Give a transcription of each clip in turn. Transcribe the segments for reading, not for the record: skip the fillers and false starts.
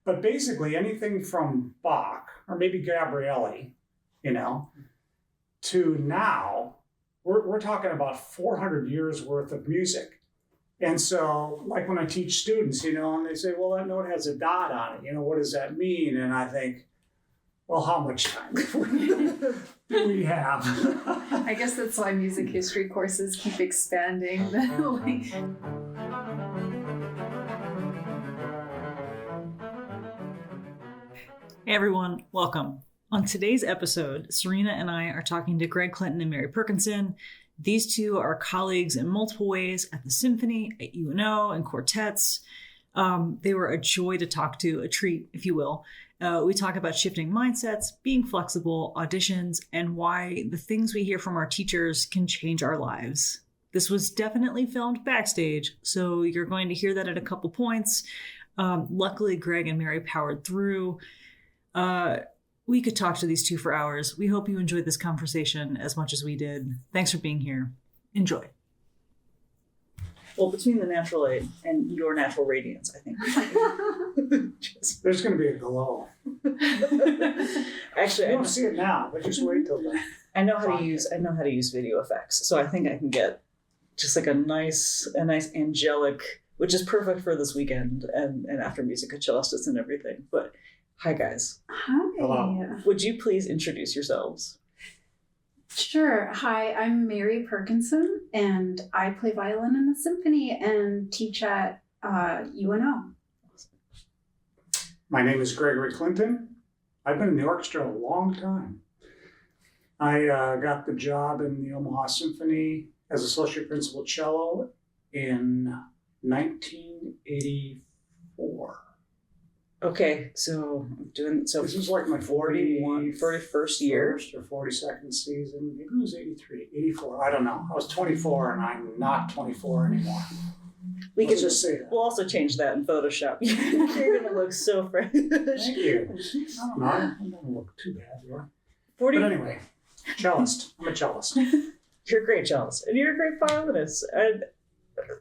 But basically anything from Bach or maybe Gabrielli, to now, we're talking about 400 years worth of music. And so, like when I teach students, and they say, well, that note has a dot on it. What does that mean? And I think, well, how much time do we have? I guess that's why music history courses keep expanding. Hey everyone, welcome. On today's episode, Serena and I are talking to Greg Clinton and Mary Perkinson. These two are colleagues in multiple ways at the symphony, at UNO, and quartets. They were a joy to talk to, a treat, if you will. We talk about shifting mindsets, being flexible, auditions, and why the things we hear from our teachers can change our lives. This was definitely filmed backstage, so you're going to hear that at a couple points. Luckily, Greg and Mary powered through. We could talk to these two for hours. We hope you enjoyed this conversation as much as we did. Thanks for being here. Enjoy. Well, between the natural light and your natural radiance, I think. There's going to be a glow. Actually, you don't see it now, but just wait till then. I know how to use video effects, so I think I can get just like a nice angelic, which is perfect for this weekend and after music cellistas and everything. But hi, guys. Hi. Hello. Would you please introduce yourselves? Sure. Hi, I'm Mary Perkinson, and I play violin in the symphony and teach at UNO. My name is Gregory Clinton. I've been in the orchestra a long time. I got the job in the Omaha Symphony as Associate Principal Cello in 1984. Okay, so this is like my 41st year or 42nd season. Maybe it was 83, 84. I don't know. I was 24 and I'm not 24 anymore. We could just say that. We'll also change that in Photoshop. You're gonna look so fresh. Thank you. I don't know. I don't look too bad, do I? But anyway, cellist. I'm a cellist. You're a great cellist, and you're a great violinist.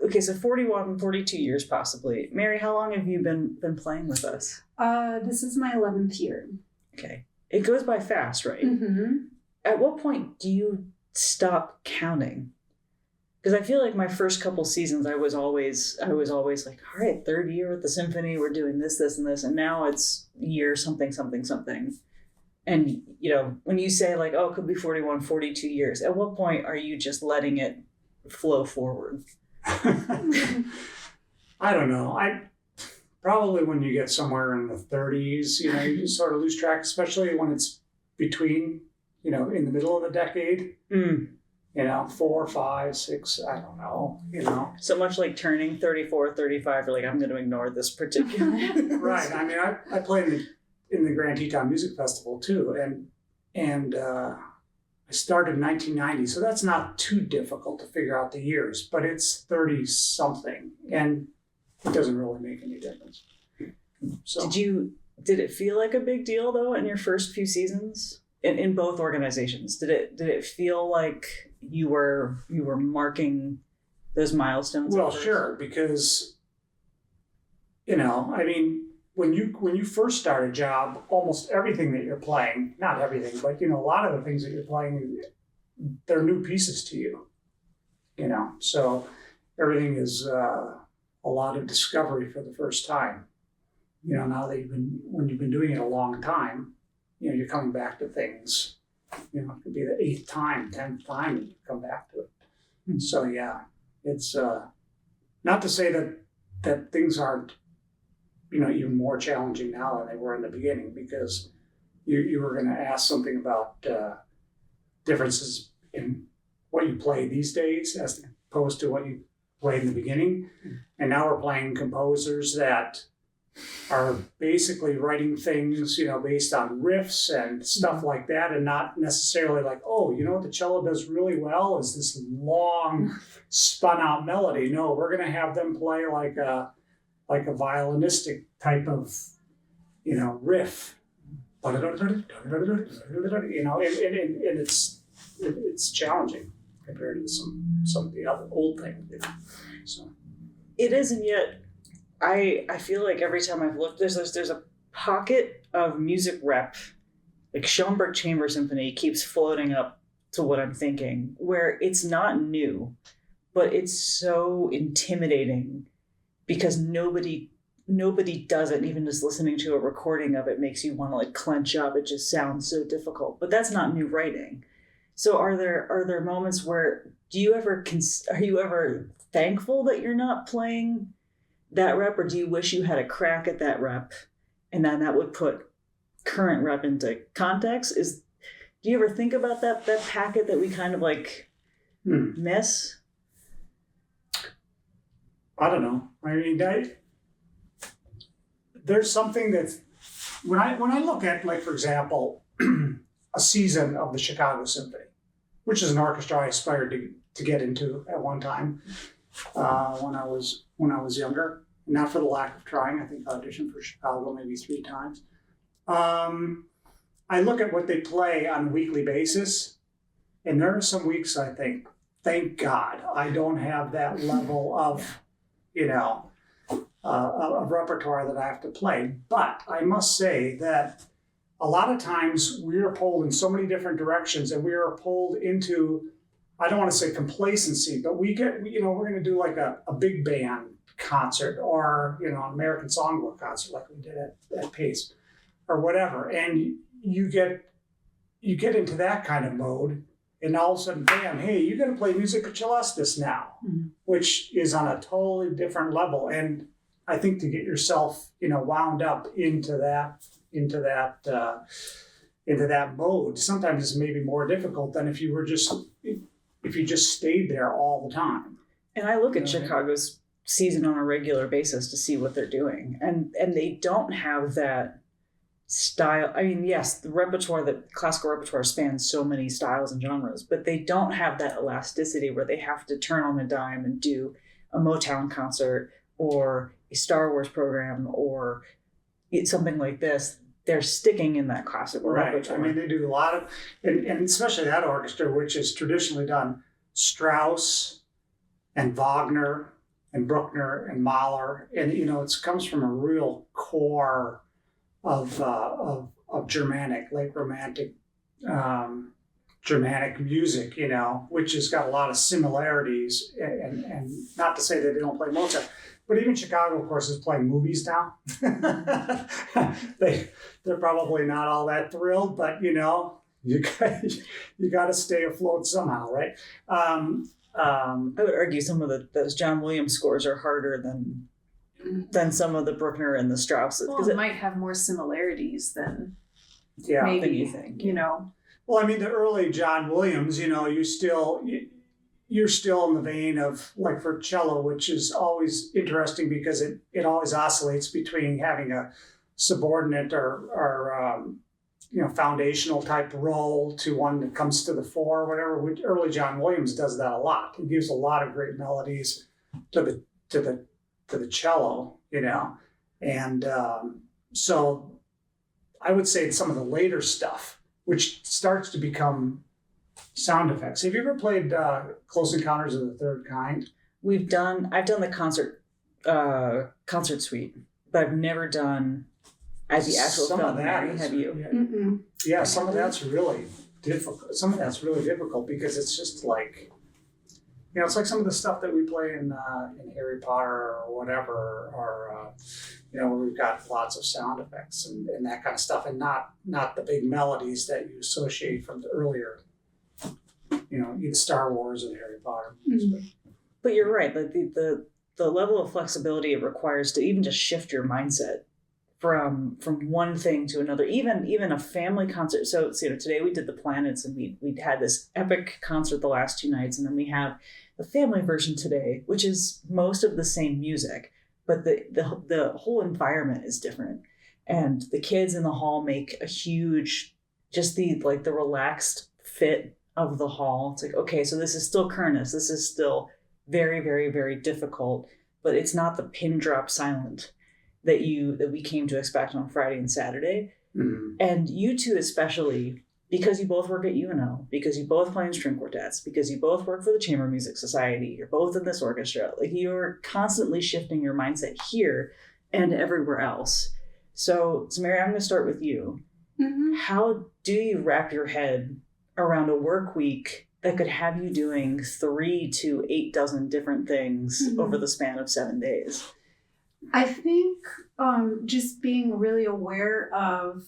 Okay, so 41, 42 years possibly. Mary, how long have you been playing with us? This is my 11th year. Okay. It goes by fast, right? Mm-hmm. At what point do you stop counting? Because I feel like my first couple seasons, I was always like, all right, third year with the symphony, we're doing this, this, and this, and now it's year something, something, something. And, when you say like, oh, it could be 41, 42 years, at what point are you just letting it flow forward? I don't know. Probably when you get somewhere in the 30s, you just sort of lose track, especially when it's between, in the middle of the decade. 4, 5, 6, I don't know, So much like turning 34, 35, you're like, I'm going to ignore this particular. Right. I mean, I played in the Grand Teton Music Festival too, and I started in 1990, so that's not too difficult to figure out the years, but it's 30-something, and it doesn't really make any difference. So, did it feel like a big deal, though, in your first few seasons? In both organizations? Did it feel like you were marking those milestones? Well, sure, because, when you first start a job, almost everything that you're playing, not everything, but a lot of the things that you're playing, they're new pieces to you. So everything is a lot of discovery for the first time. Now that when you've been doing it a long time, you're coming back to things. It could be the 8th time, 10th time that you come back to it. Mm-hmm. So yeah, it's not to say that things aren't even more challenging now than they were in the beginning, because you were going to ask something about differences in what you play these days as opposed to what you played in the beginning. And now we're playing composers that are basically writing things, based on riffs and stuff like that, and not necessarily like, oh, what the cello does really well is this long spun out melody. No, we're going to have them play like a violinistic type of, riff, and it's challenging compared to some of the other old things. So it is, and yet I feel like every time I've looked, there's a pocket of music rep, like Schoenberg Chamber Symphony, keeps floating up to what I'm thinking, where it's not new, but it's so intimidating because nobody does it. Even just listening to a recording of it makes you want to like clench up. It just sounds so difficult, but that's not new writing. So are there moments where are you ever thankful that you're not playing that rep, or do you wish you had a crack at that rep and then that would put current rep into context? Do you ever think about that packet that we kind of like miss? I don't know. I mean, there's something that's when I look at, like, for example, a season of the Chicago Symphony, which is an orchestra I aspired to get into at one time when I was younger. Not for the lack of trying. I think I auditioned for Chicago maybe 3 times. I look at what they play on a weekly basis, and there are some weeks I think, thank God I don't have that level of, of repertoire that I have to play. But I must say that a lot of times we are pulled in so many different directions, and we are pulled into, I don't want to say complacency, but we're going to do like a big band concert or, an American Songbook concert like we did at Pace or whatever. And you get into that kind of mode, and all of a sudden, bam, hey, you're going to play Musica Celestis now, which is on a totally different level. And I think to get yourself, wound up into that mode, sometimes it's maybe more difficult than if you just stayed there all the time. And I look at Chicago's season on a regular basis to see what they're doing, and they don't have that style. I mean, yes, the classical repertoire spans so many styles and genres, but they don't have that elasticity where they have to turn on a dime and do a Motown concert or a Star Wars program or something like this. They're sticking in that classical repertoire. I mean, they do a lot of, and especially that orchestra, which has traditionally done Strauss and Wagner and Bruckner and Mahler, and it comes from a real core of Germanic, late Romantic Germanic music, which has got a lot of similarities, and not to say that they don't play Mozart, but even Chicago, of course, is playing movies now. They're probably not all that thrilled, but you got to stay afloat somehow, right? I would argue some of those John Williams scores are harder than some of the Bruckner and the Strauss. Well, it might have more similarities than than you think. Well, I mean, the early John Williams, you're still in the vein of, like, for cello, which is always interesting because it always oscillates between having a subordinate or foundational type role to one that comes to the fore or whatever. Early John Williams does that a lot. He gives a lot of great melodies to the cello, and so I would say some of the later stuff, which starts to become sound effects. Have you ever played Close Encounters of the Third Kind? I've done the concert suite, but I've never done the actual film. Mary, have you? Yeah, some of that's really difficult because it's just like, it's like some of the stuff that we play in Harry Potter or whatever, or where we've got lots of sound effects and that kind of stuff, and not the big melodies that you associate from the earlier, either Star Wars or Harry Potter movies. But you're right. Like the level of flexibility it requires to even just shift your mindset from one thing to another, even a family concert. So today we did the Planets, and we had this epic concert the last 2 nights, and then we have the family version today, which is most of the same music, but the whole environment is different, and the kids in the hall make a huge, just the relaxed fit of the hall. It's like, okay, so this is still Kernis, this is still very, very, very difficult, but it's not the pin drop silent that we came to expect on Friday and Saturday. And you two especially, because you both work at UNO, because you both play in string quartets, because you both work for the Chamber Music Society, you're both in this orchestra, like, you're constantly shifting your mindset here and everywhere else. So Mary, I'm going to start with you. Mm-hmm. How do you wrap your head around a work week that could have you doing 3 to 8 dozen different things over the span of 7 days? I think just being really aware of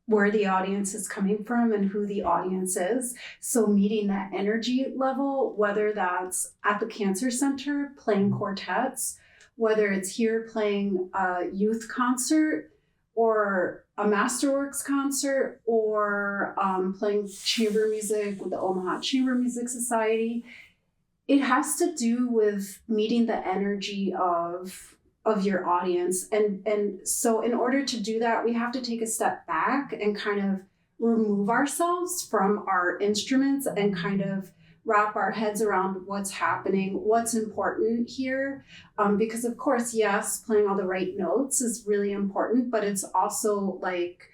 where the audience is coming from and who the audience is. So meeting that energy level, whether that's at the Cancer Center playing quartets, whether it's here playing a youth concert or a Masterworks concert, or playing chamber music with the Omaha Chamber Music Society. It has to do with meeting the energy of your audience. And so in order to do that, we have to take a step back and kind of remove ourselves from our instruments and kind of wrap our heads around what's happening, what's important here. Because of course, yes, playing all the right notes is really important, but it's also like,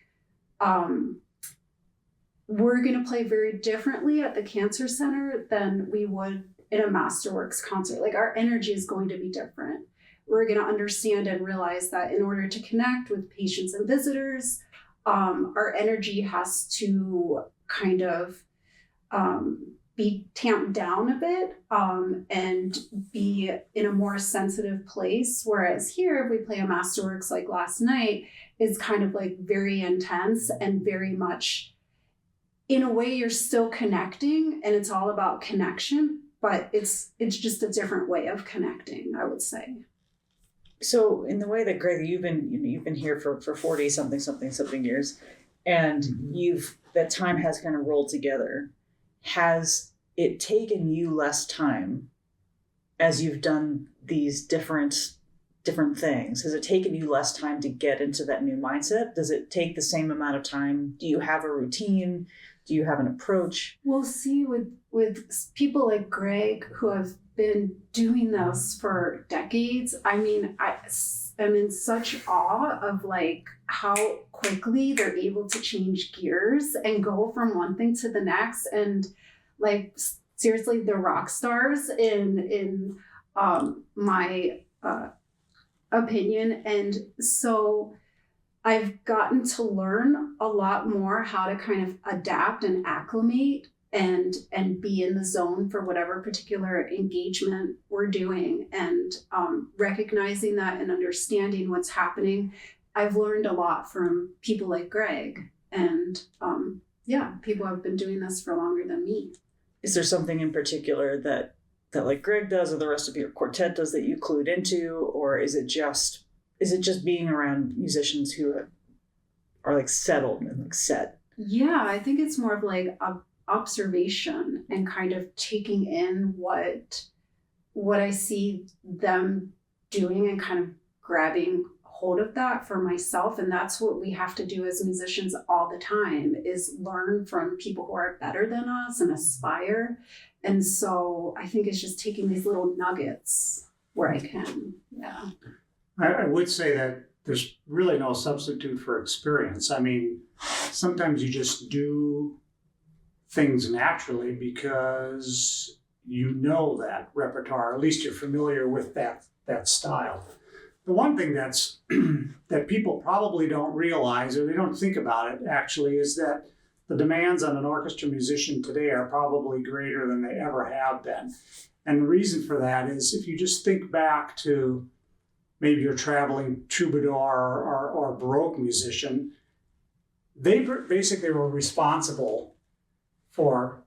we're gonna play very differently at the Cancer Center than we would in a Masterworks concert. Like our energy is going to be different. We're gonna understand and realize that in order to connect with patients and visitors, our energy has to kind of, be tamped down a bit and be in a more sensitive place. Whereas here, if we play a Masterworks like last night, is kind of like very intense and very much, in a way, you're still connecting and it's all about connection, but it's just a different way of connecting, I would say. So in the way that, Greg, you've been here for 40 something years, and that time has kind of rolled together. Has it taken you less time as you've done these different things? Has it taken you less time to get into that new mindset? Does it take the same amount of time? Do you have a routine? Do you have an approach? We'll see with people like Greg who have been doing this for decades. I mean, I'm in such awe of like how quickly they're able to change gears and go from one thing to the next, and like seriously, the rock stars in my opinion. And so I've gotten to learn a lot more how to kind of adapt and acclimate and be in the zone for whatever particular engagement we're doing, and recognizing that and understanding what's happening. I've learned a lot from people like Greg, and people have been doing this for longer than me. Is there something in particular that like Greg does or the rest of your quartet does that you clued into, or is it just being around musicians who are like settled and like set? Yeah, I think it's more of like a observation and kind of taking in what I see them doing and kind of grabbing hold of that for myself. And that's what we have to do as musicians all the time, is learn from people who are better than us and aspire. And so I think it's just taking these little nuggets where I can. Yeah. I would say that there's really no substitute for experience. I mean, sometimes you just do things naturally because you know that repertoire, or at least you're familiar with that style. The one thing that's that people probably don't realize, or they don't think about it actually, is that the demands on an orchestra musician today are probably greater than they ever have been. And the reason for that is if you just think back to maybe your traveling troubadour or Baroque musician, they basically were responsible for,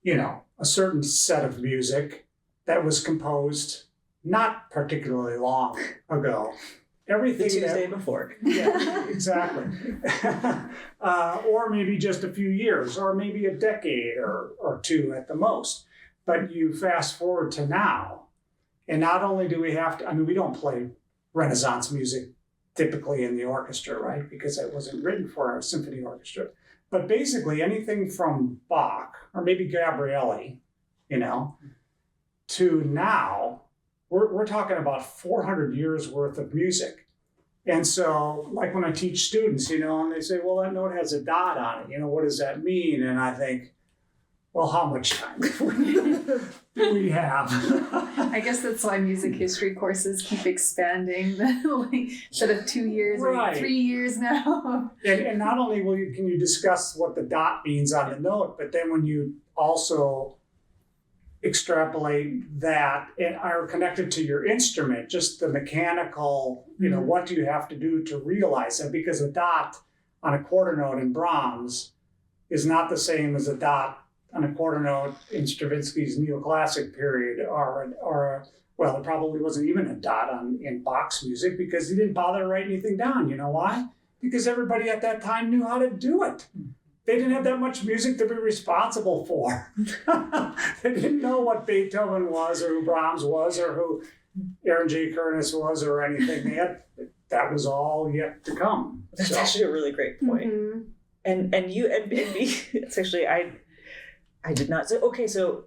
a certain set of music that was composed not particularly long ago. Everything the Tuesday before. Yeah, exactly. Or maybe just a few years, or maybe a decade or two at the most. But you fast forward to now, and not only do we have to, we don't play Renaissance music typically in the orchestra, right? Because it wasn't written for a symphony orchestra. But basically anything from Bach, or maybe Gabrielli, to now, we're talking about 400 years worth of music. And so, like when I teach students, and they say, well, that note has a dot on it, what does that mean? And I think, well, how much time? do we have? I guess that's why music history courses keep expanding. Like, instead of 2 years Right. or 3 years now. And not only can you discuss what the dot means on the note, but then when you also extrapolate that and are connected to your instrument, just the mechanical, what do you have to do to realize that? Because a dot on a quarter note in Brahms is not the same as a dot on a quarter note in Stravinsky's neoclassic period, or well, it probably wasn't even a dot in Bach's music, because he didn't bother to write anything down. You know why? Because everybody at that time knew how to do it. They didn't have that much music to be responsible for. They didn't know what Beethoven was, or who Brahms was, or who Aaron J. Kernis was, or anything. That was all yet to come. That's actually a really great point. Mm-hmm. And me, it's actually, I did not say, okay, so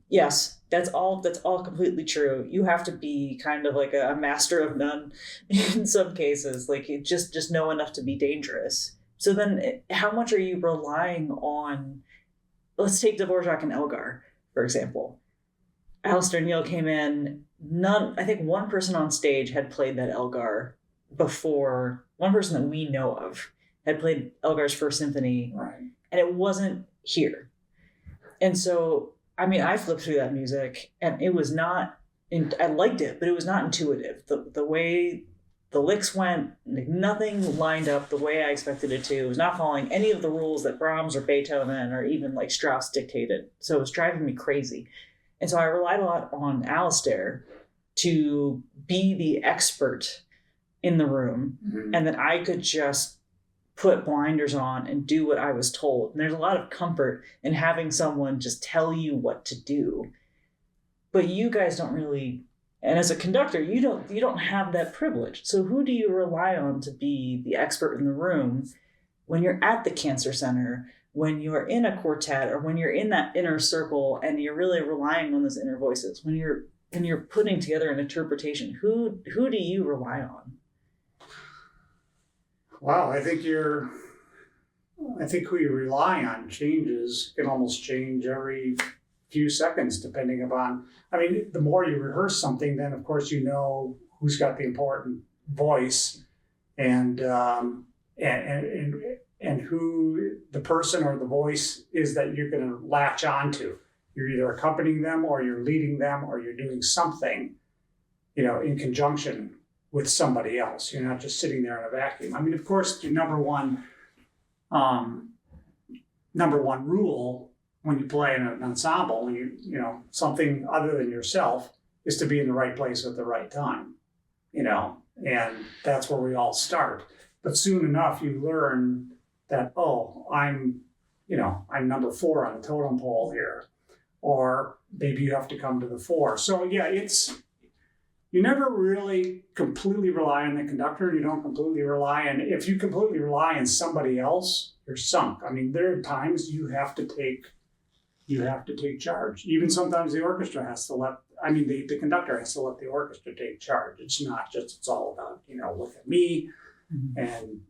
yes, that's all completely true. You have to be kind of like a master of none in some cases, like you just know enough to be dangerous. So then how much are you relying on, let's take Dvořák and Elgar, for example. Alistair Neil came in, I think one person on stage had played that Elgar before, one person that we know of had played Elgar's first symphony, Right. and it wasn't here. And so, I mean, I flipped through that music, and it was not, I liked it, but it was not intuitive. The way the licks went, like, nothing lined up the way I expected it to. It was not following any of the rules that Brahms or Beethoven or even like Strauss dictated. So it was driving me crazy. And so I relied a lot on Alistair to be the expert in the room, and that I could just put blinders on and do what I was told. And there's a lot of comfort in having someone just tell you what to do. But you guys don't really, and as a conductor, you don't have that privilege. So who do you rely on to be the expert in the room when you're at the Cancer Center, when you're in a quartet, or when you're in that inner circle and you're really relying on those inner voices, when you're putting together an interpretation, who do you rely on? Wow, I think who you rely on changes, can almost change every few seconds depending upon, I mean, the more you rehearse something, then of course you know who's got the important voice and who the person or the voice is that you're going to latch onto. You're either accompanying them, or you're leading them, or you're doing something, in conjunction with somebody else. You're not just sitting there in a vacuum. I mean, of course, your number one rule when you play in an ensemble, something other than yourself, is to be in the right place at the right time, and that's where we all start. But soon enough, you learn that, I'm number 4 on the totem pole here, or maybe you have to come to the fore. So yeah, you never really completely rely on the conductor. You don't completely rely on, if you completely rely on somebody else, you're sunk. I mean, there are times you have to take charge. Even sometimes the orchestra has to the conductor has to let the orchestra take charge. It's not just, it's all about, look at me, and,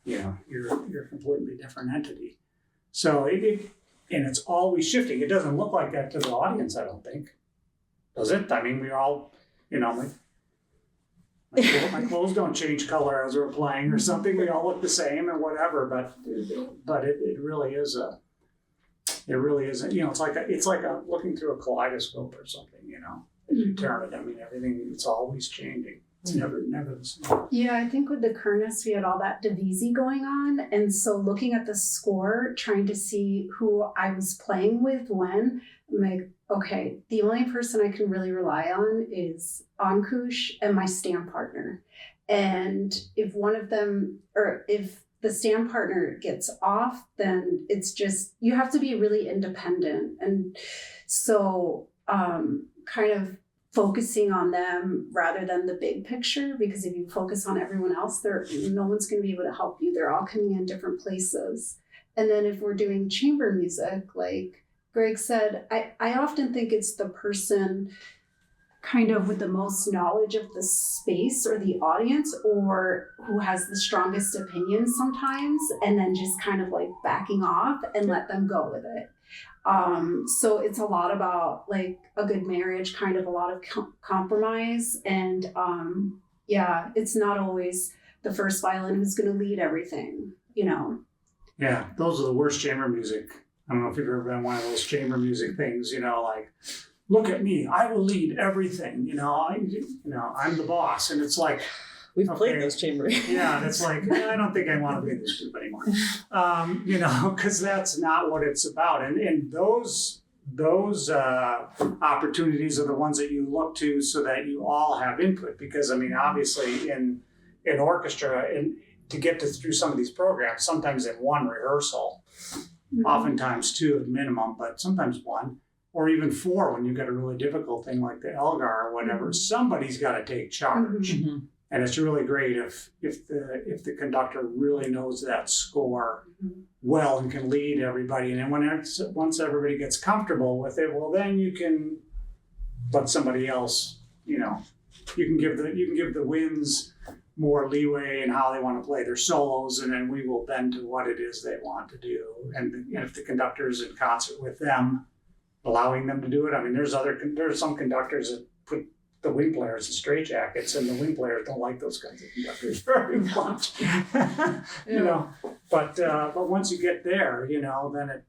you're a completely different entity. So it's always shifting. It doesn't look like that to the audience, I don't think. Does it? I mean, we're all, my clothes don't change color as we're playing or something. We all look the same or whatever, but it really is it's like looking through a kaleidoscope or something, as you turn it. I mean, everything, it's always changing. It's never the same. Yeah, I think with the Kernis, we had all that Divisi going on. And so looking at the score, trying to see who I was playing with when, I'm like, okay, the only person I can really rely on is Ankush and my stand partner. And if one of them, or if the stand partner gets off, then it's just, you have to be really independent. And so kind of focusing on them rather than the big picture, because if you focus on everyone else, no one's going to be able to help you. They're all coming in different places. And then if we're doing chamber music, like Greg said, I often think it's the person kind of with the most knowledge of the space or the audience, or who has the strongest opinions sometimes, and then just kind of like backing off and let them go with it. So it's a lot about like a good marriage, kind of a lot of compromise. And yeah, it's not always the first violin who's going to lead everything, you know. Yeah, those are the worst chamber music. I don't know if you've ever been one of those chamber music things, you know, like, look at me, I will lead everything, you know, I'm the boss. And it's like, We've okay. played those chambers. Yeah, and it's like, I don't think I want to be in this group anymore. You know, because that's not what it's about. And those opportunities are the ones that you look to so that you all have input. Because, I mean, obviously in orchestra, and to get through some of these programs, sometimes in one rehearsal, oftentimes two at minimum, but sometimes one, or even four when you've got a really difficult thing like the Elgar or whatever, somebody's got to take charge. Mm-hmm. And it's really great if the conductor really knows that score well and can lead everybody. And then once everybody gets comfortable with it, well, then you can let somebody else, you know, you can give the winds more leeway in how they want to play their solos, and then we will bend to what it is they want to do. And if the conductor's in concert with them, allowing them to do it. I mean, there's some conductors that put the wing players in straitjackets, and the wing players don't like those kinds of conductors very much. You know, but once you get there, you know, then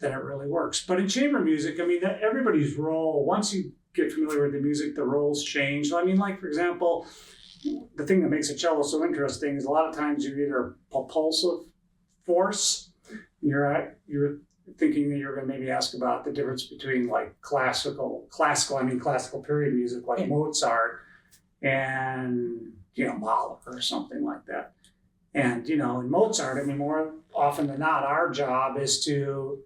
it really works. But in chamber music, I mean, everybody's role, once you get familiar with the music, the roles change. I mean, like, for example, the thing that makes a cello so interesting is a lot of times you're either propulsive force, you're thinking that you're going to maybe ask about the difference between like classical period music like Mozart and, you know, Mahler or something like that. And, you know, in Mozart, I mean, more often than not, our job is to,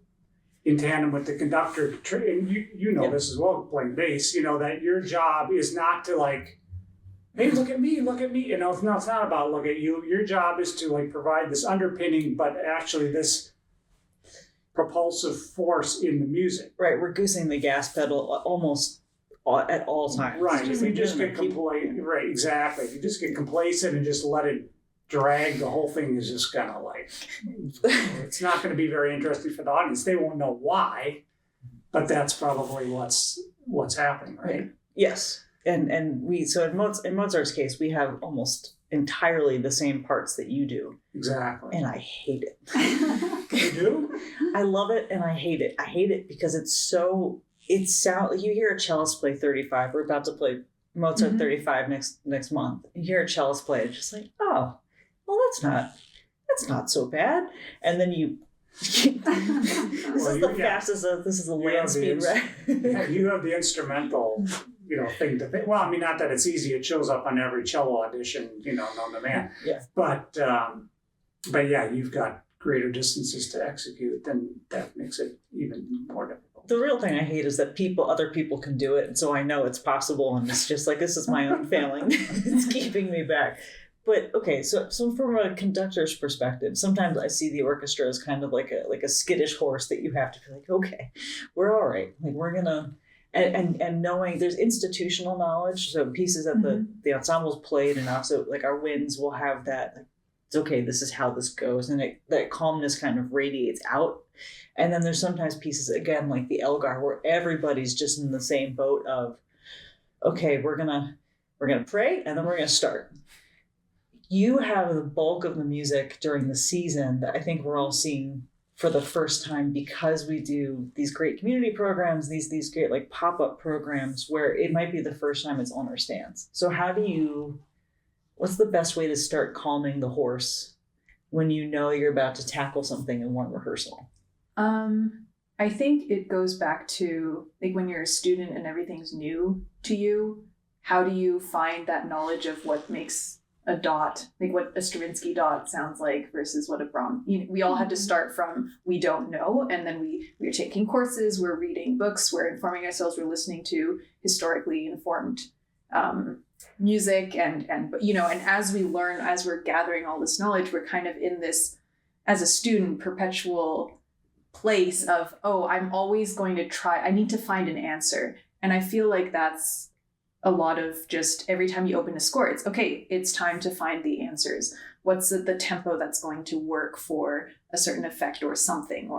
in tandem with the conductor, and you know this as well, playing bass, you know, that your job is not to like, hey, look at me. You know, it's not about look at you. Your job is to like provide this underpinning, but actually this propulsive force in the music. Right, we're goosing the gas pedal almost at all times. Right, if you just get complacent, right, exactly. If you just get complacent and just let it drag, the whole thing is just kind of like, it's not going to be very interesting for the audience. They won't know why, but that's probably what's happening, right? Yes, and we, so in Mozart's case, we have almost entirely the same parts that you do. Exactly. And I hate it. You do? I love it and I hate it. I hate it because you hear a cellist play 35. We're about to play Mozart 35 next month. You hear a cellist play, it's just like, oh, well, that's not so bad. And then this is the land speed, right? Yeah, you have the instrumental, you know, thing to think. Well, I mean, not that it's easy. It shows up on every cello audition, you know, known to man. Yeah. But yeah, you've got greater distances to execute, then that makes it even more difficult. The real thing I hate is that other people can do it, and so I know it's possible, and it's just like, this is my own failing. It's keeping me back. But okay, so from a conductor's perspective, sometimes I see the orchestra as kind of like a skittish horse that you have to be like, okay, we're all right. Like, we're gonna, and knowing there's institutional knowledge, so pieces that the ensemble's played, and also like our winds will have that. Like, it's okay, this is how this goes, and that calmness kind of radiates out. And then there's sometimes pieces, again, like the Elgar, where everybody's just in the same boat of, okay, we're gonna pray, and then we're gonna start. You have the bulk of the music during the season that I think we're all seeing for the first time, because we do these great community programs, these great like pop-up programs where it might be the first time it's on our stands. So what's the best way to start calming the horse when you know you're about to tackle something in one rehearsal? I think it goes back to like when you're a student and everything's new to you, how do you find that knowledge of what makes a dot, like what a Stravinsky dot sounds like versus what a Brahms. We all had to start from we don't know, and then we're taking courses, we're reading books, we're informing ourselves, we're listening to historically informed music, and you know, and as we learn, as we're gathering all this knowledge, we're kind of in this, as a student, perpetual place of, oh, I'm always going to try, I need to find an answer. And I feel like that's a lot of just every time you open a score, it's okay, it's time to find the answers. What's the tempo that's going to work for a certain effect or something?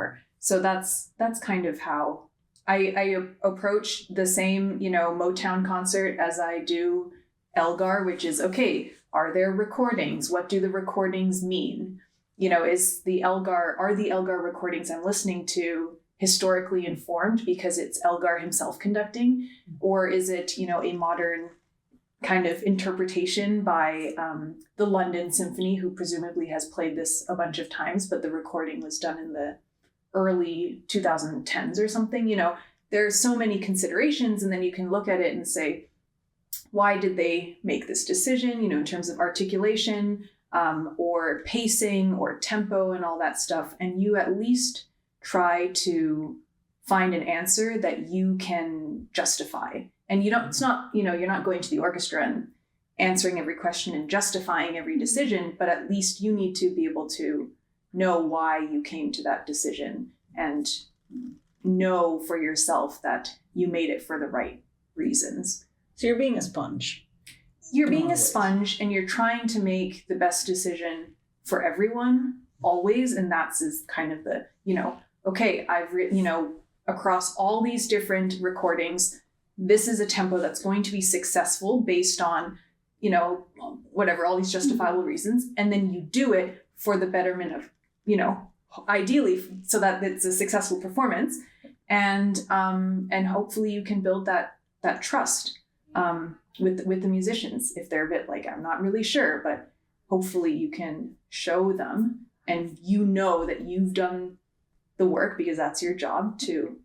So that's kind of how I approach the same, Motown concert as I do Elgar, which is, okay, are there recordings? What do the recordings mean? Are the Elgar recordings I'm listening to historically informed because it's Elgar himself conducting? Or is it, a modern kind of interpretation by the London Symphony, who presumably has played this a bunch of times, but the recording was done in the early 2010s or something? There's so many considerations, and then you can look at it and say, why did they make this decision, in terms of articulation, or pacing or tempo and all that stuff. And you at least try to find an answer that you can justify. And it's not, you're not going to the orchestra and answering every question and justifying every decision, but at least you need to be able to know why you came to that decision and know for yourself that you made it for the right reasons. So you're being a sponge. You're being a sponge, and you're trying to make the best decision for everyone always. And that's kind of the, okay, I've written, across all these different recordings, this is a tempo that's going to be successful based on, whatever, all these justifiable reasons. And then you do it for the betterment of, ideally so that it's a successful performance. And hopefully you can build that trust with the musicians. If they're a bit like, I'm not really sure, but hopefully you can show them, and that you've done the work, because that's your job to,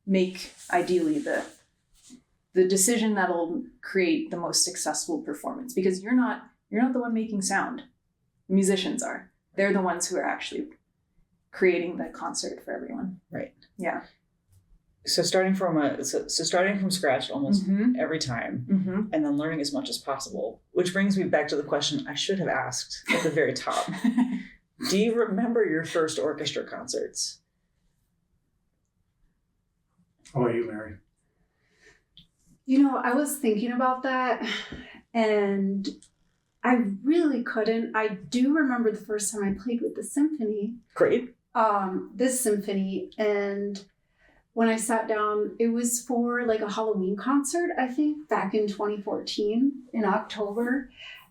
make ideally the decision that'll create the most successful performance, because you're not the one making sound. Musicians are. They're the ones who are actually creating the concert for everyone. Right. Yeah. So starting from scratch almost every time, and then learning as much as possible, which brings me back to the question I should have asked at the very top. Do you remember your first orchestra concerts? How about you, Mary? I was thinking about that, and I really couldn't. I do remember the first time I played with the symphony. Great. This symphony, and when I sat down, it was for like a Halloween concert, I think, back in 2014 in October.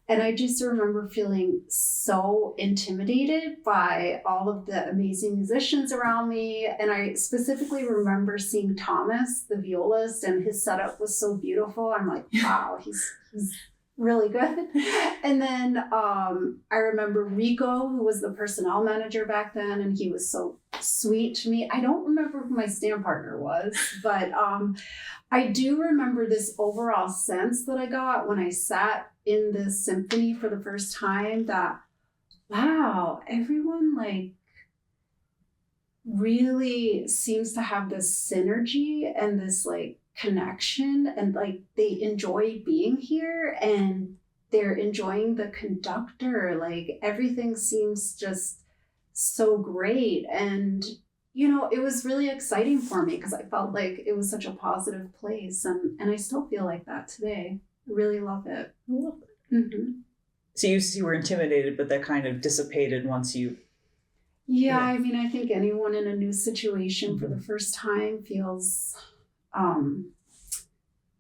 And I just remember feeling so intimidated by all of the amazing musicians around me. And I specifically remember seeing Thomas, the violist, and his setup was so beautiful. I'm like, wow, he's really good. And then I remember Rico, who was the personnel manager back then, and he was so sweet to me. I don't remember who my stand partner was, but I do remember this overall sense that I got when I sat in this symphony for the first time that, wow, everyone really seems to have this synergy and this connection, and they enjoy being here, and they're enjoying the conductor. Everything seems just so great. And it was really exciting for me because I felt like it was such a positive place, and I still feel like that today. I really love it. I love it. So you were intimidated, but that kind of dissipated once you... Yeah, I mean, I think anyone in a new situation for the first time feels...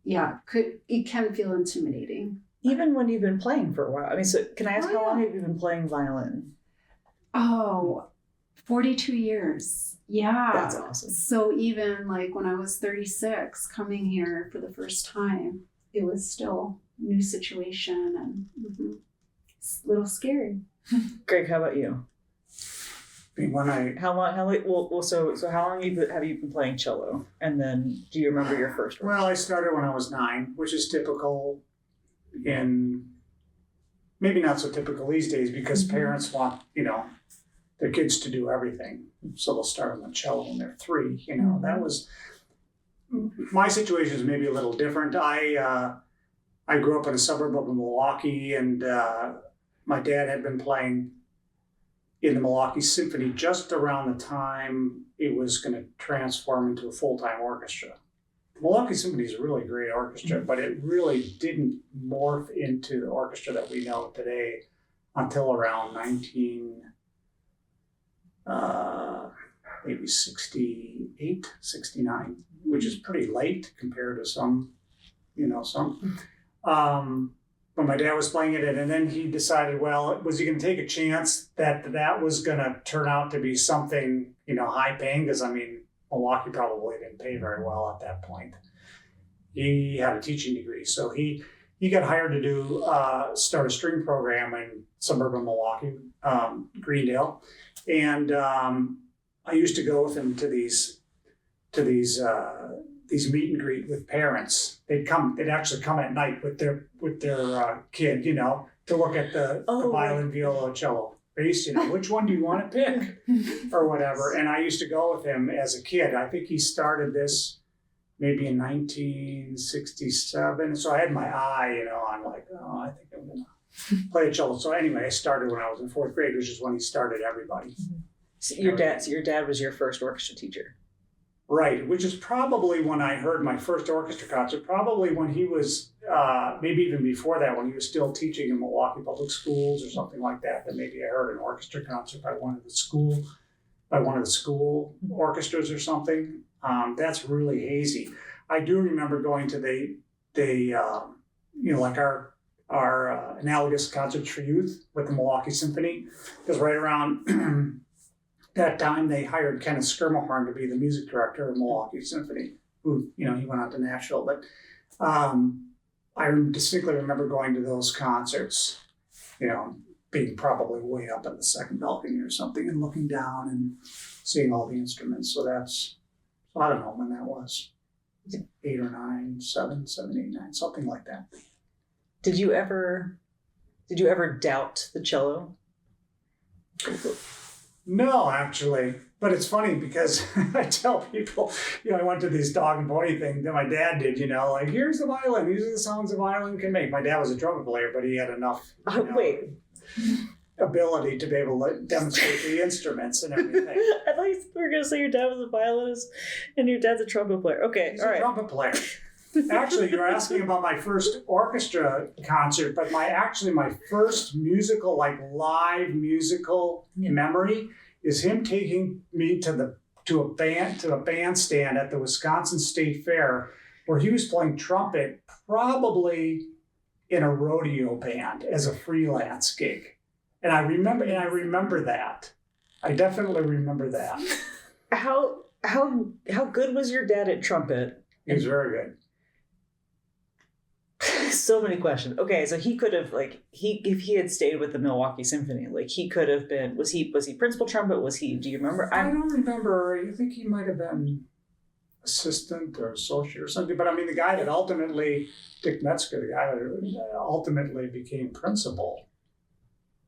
it can feel intimidating. Even when you've been playing for a while. I mean, so can I ask how long have you been playing violin? 42 years. Yeah. That's awesome. So even when I was 36, coming here for the first time, it was still a new situation, and it's a little scary. Greg, how about you? How long have you been playing cello? And then do you remember your first one? Well, I started when I was 9, which is typical maybe not so typical these days, because parents want, their kids to do everything. So they'll start on the cello when they're 3, that was, my situation is maybe a little different. I grew up in a suburb of Milwaukee, and my dad had been playing in the Milwaukee Symphony just around the time it was going to transform into a full-time orchestra. The Milwaukee Symphony is a really great orchestra, but it really didn't morph into the orchestra that we know today until around maybe 68, 69, which is pretty late compared to some. But my dad was playing it, and then he decided, well, was he going to take a chance that was going to turn out to be something, high paying? Because, Milwaukee probably didn't pay very well at that point. He had a teaching degree, so he got hired to start a string program in suburban Milwaukee, Greendale. And I used to go with him to these meet and greet with parents. They'd actually come at night with their kid, to look at the violin, viola, cello, bass, which one do you want to pick or whatever. And I used to go with him as a kid. I think he started this maybe in 1967. So I had my eye, on like, I think I'm going to play the cello. So anyway, I started when I was in fourth grade, which is when he started everybody. So your dad was your first orchestra teacher. Right, which is probably when I heard my first orchestra concert, probably when he was, maybe even before that, when he was still teaching in Milwaukee Public Schools or something like that, that maybe I heard an orchestra concert by one of the school orchestras or something. That's really hazy. I do remember going to like our analogous concerts for youth with the Milwaukee Symphony, because right around that time they hired Kenneth Skirmahorn to be the music director of Milwaukee Symphony, who, he went out to Nashville. But I distinctly remember going to those concerts, being probably way up in the second balcony or something and looking down and seeing all the instruments. So I don't know when that was, 8 or 9, 7, 8, 9, something like that. Did you ever doubt the cello? No, actually. But it's funny because I tell people, I went to these dog and pony thing that my dad did, like, here's the violin. These are the sounds a violin can make. My dad was a trumpet player, but he had enough ability to be able to demonstrate the instruments and everything. I thought you were going to say your dad was a violinist and your dad's a trumpet player. Okay, He's a trumpet player. Actually, you're asking about my first orchestra concert, but my first musical, like live musical memory is him taking me to a bandstand at the Wisconsin State Fair, where he was playing trumpet, probably in a rodeo band as a freelance gig. And I remember that. I definitely remember that. How good was your dad at trumpet? He was very good. So many questions. Okay, so he could have if he had stayed with the Milwaukee Symphony, he could have been. Was he principal trumpet? Do you remember? I don't remember. I think he might have been assistant or associate or something. But the guy that ultimately, Dick Metzger, the guy that ultimately became principal.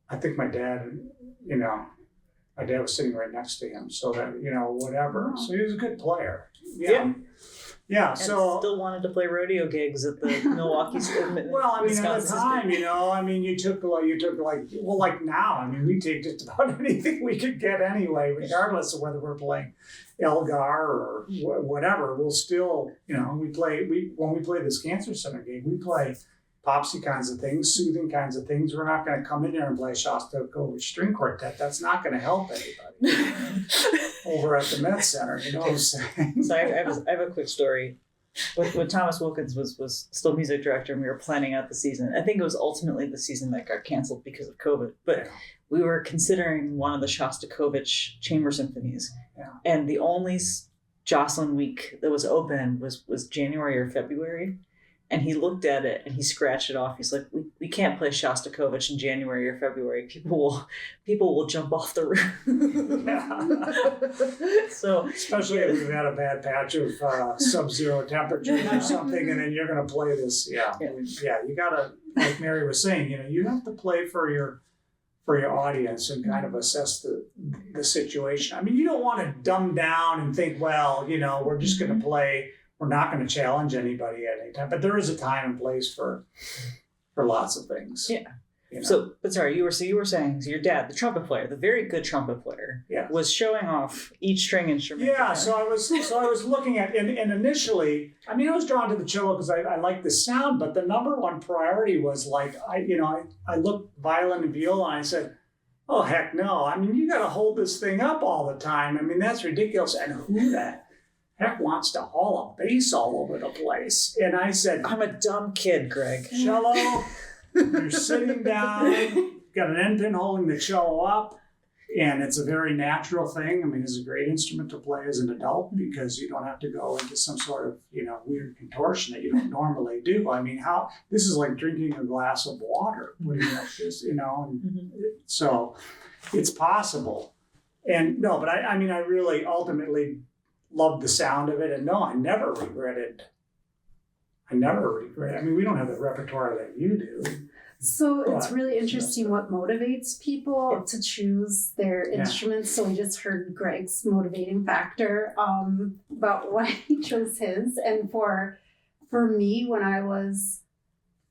I think my dad, my dad was sitting right next to him, so that whatever. Oh. So he was a good player. Yeah. And so still wanted to play rodeo gigs at the Milwaukee. Well, at the time, you took like now. We take just about anything we could get anyway, regardless of whether we're playing Elgar or whatever. We'll still, when we play this Cancer Center gig, we play popsy kinds of things, soothing kinds of things. We're not going to come in there and play Shostakovich string quartet. That's not going to help anybody over at the Met Center. You know what I'm saying? So I have a quick story. When Thomas Wilkins was still music director and we were planning out the season, I think it was ultimately the season that got canceled because of COVID. But we were considering one of the Shostakovich chamber symphonies. Yeah. And the only Jocelyn week that was open was January or February. And he looked at it and he scratched it off. He's like, we can't play Shostakovich in January or February. People will jump off the roof. Yeah. So especially if you've had a bad patch of sub-zero temperatures or something, and then you're going to play this. Yeah. You got to, like Mary was saying, you have to play for your audience and kind of assess the situation. You don't want to dumb down and think, well, we're just going to play. We're not going to challenge anybody at any time, but there is a time and place for lots of things. Yeah. So, but sorry, you were saying your dad, the trumpet player, the very good trumpet player, was showing off each string instrument. Yeah. So I was looking at, and initially, I was drawn to the cello because I liked the sound, but the number one priority was I looked violin and viola and I said, oh, heck no. I mean, you got to hold this thing up all the time. I mean, that's ridiculous. And who the heck wants to haul a bass all over the place? And I said, I'm a dumb kid, Greg. cello, you're sitting down, got an end pin holding the cello up, and it's a very natural thing. I mean, it's a great instrument to play as an adult because you don't have to go into some sort of, weird contortion that you don't normally do. I mean, this is like drinking a glass of water, putting up this, and so it's possible. And no, but I mean, I really ultimately loved the sound of it. And no, I never regretted. I mean, we don't have the repertoire that you do. So it's really interesting what motivates people to choose their instruments. So we just heard Greg's motivating factor about why he chose his. And for me, when I was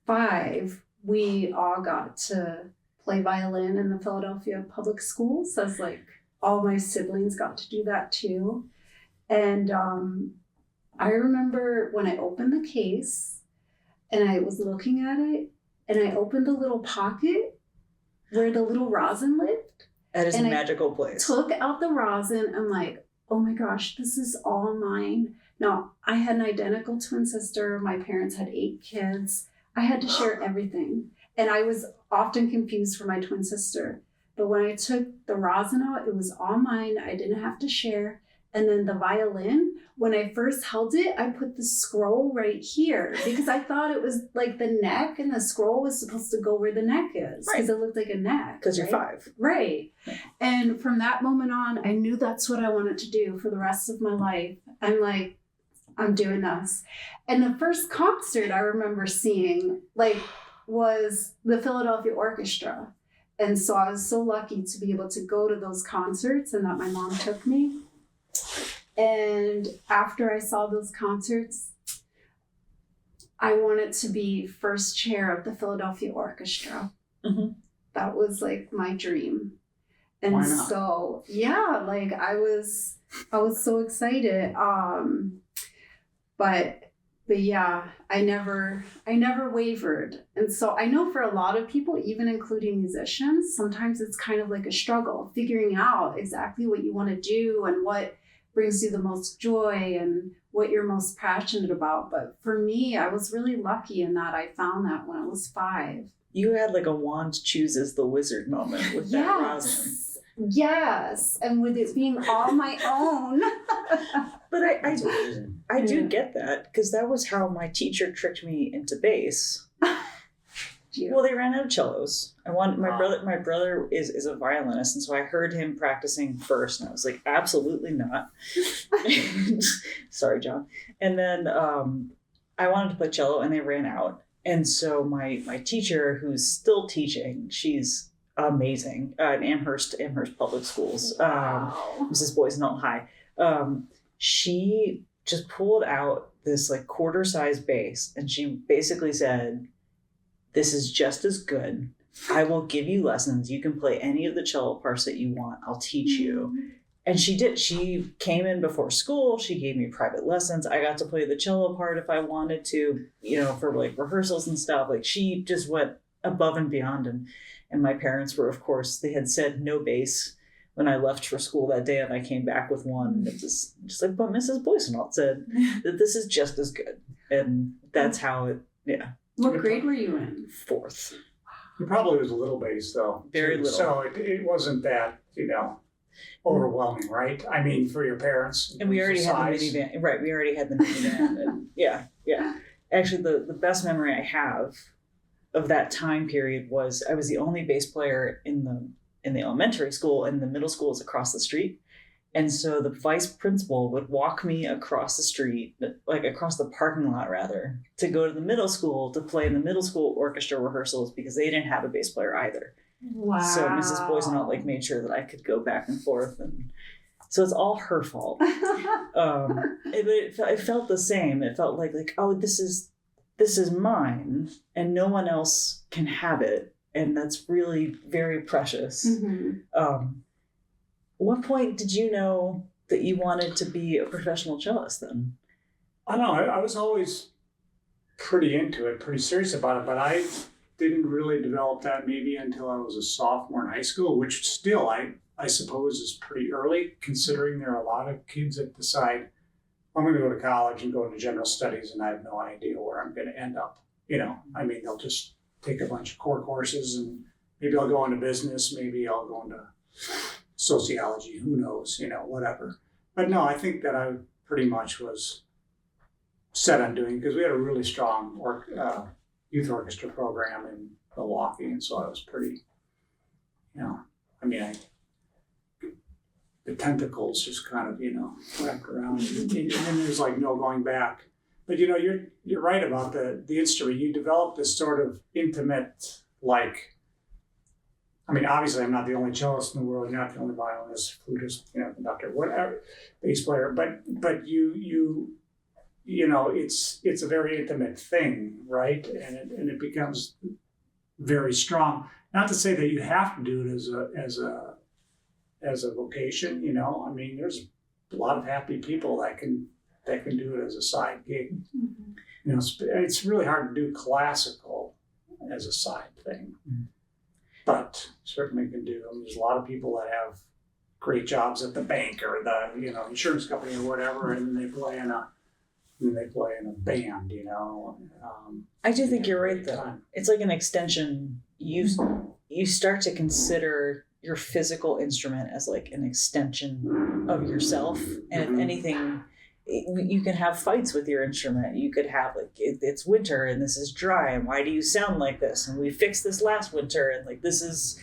5, we all got to play violin in the Philadelphia public schools. As like all my siblings got to do that too. And I remember when I opened the case and I was looking at it, and I opened the little pocket where the little rosin lived. That is a magical place. Took out the rosin. I'm like, oh my gosh, this is all mine. Now, I had an identical twin sister. My parents had 8 kids. I had to share everything. And I was often confused for my twin sister. But when I took the rosin out, it was all mine. I didn't have to share. And then the violin, when I first held it, I put the scroll right here because I thought it was like the neck and the scroll was supposed to go where the neck is because it looked like a neck. Because you're 5. Right. And from that moment on, I knew that's what I wanted to do for the rest of my life. I'm like, I'm doing this. And the first concert I remember seeing was the Philadelphia Orchestra. And so I was so lucky to be able to go to those concerts and that my mom took me. And after I saw those concerts, I wanted to be first chair of the Philadelphia Orchestra. Mm-hmm. That was like my dream. And why not? So, yeah, like I was so excited. But yeah, I never wavered. And so I know for a lot of people, even including musicians, sometimes it's kind of like a struggle figuring out exactly what you want to do and what brings you the most joy and what you're most passionate about. But for me, I was really lucky in that I found that when I was 5. You had like a wand chooses the wizard moment with that rosin. Yes, and with it being all my own. But I do get that because that was how my teacher tricked me into bass. Well, they ran out of cellos. My brother is a violinist, and so I heard him practicing first, and I was like, absolutely not. Sorry, John. And then I wanted to play cello, and they ran out. And so my teacher, who's still teaching, she's amazing at Amherst Public Schools, Mrs. Boysenall High. She just pulled out this like quarter-size bass, and she basically said, "This is just as good. I will give you lessons. You can play any of the cello parts that you want. I'll teach you." And she did. She came in before school. She gave me private lessons. I got to play the cello part if I wanted to, for like rehearsals and stuff. Like she just went above and beyond. And my parents were, of course, they had said no bass when I left for school that day, and I came back with one. And it was just like, but Mrs. Boysenall said that this is just as good. And that's how it, yeah. What grade were you in? 4th. It probably was a little bass, though. Very little. So it wasn't that, overwhelming, right? I mean, for your parents. And we already had the minivan. Right, we already had the minivan. And yeah. Actually, the best memory I have of that time period was I was the only bass player in the elementary school, and the middle school is across the street. And so the vice principal would walk me across the street, like across the parking lot rather, to go to the middle school to play in the middle school orchestra rehearsals because they didn't have a bass player either. Wow. So Mrs. Boysenall made sure that I could go back and forth, and so it's all her fault. It felt the same. It felt like oh, this is mine, and no one else can have it, and that's really very precious. Mm-hmm. What point did you know that you wanted to be a professional cellist then? I don't know. I was always pretty into it, pretty serious about it, but didn't really develop that maybe until I was a sophomore in high school, which still I suppose is pretty early, considering there are a lot of kids that decide, I'm going to go to college and go into general studies and I have no idea where I'm going to end up. I mean, they'll just take a bunch of core courses and maybe I'll go into business, maybe I'll go into sociology, who knows, whatever. But no, I think that I pretty much was set on doing, because we had a really strong youth orchestra program in Milwaukee, and so I was pretty, the tentacles just kind of, wrapped around, and there's like no going back. But you're right about the instrument. You develop this sort of intimate, like, I mean, obviously I'm not the only cellist in the world, you're not the only violinist, flutist, conductor, whatever, bass player, but you it's a very intimate thing, right? And it becomes very strong. Not to say that you have to do it as a vocation, I mean, there's a lot of happy people that can do it as a side gig. Mm-hmm. It's really hard to do classical as a side thing, but certainly can do. I mean, there's a lot of people that have great jobs at the bank or the insurance company or whatever, and they play in a band. I do think you're right, though. It's like an extension. You start to consider your physical instrument as like an extension of yourself, and if anything, you can have fights with your instrument. You could have like it's winter and this is dry, and why do you sound like this? And we fixed this last winter, and like this is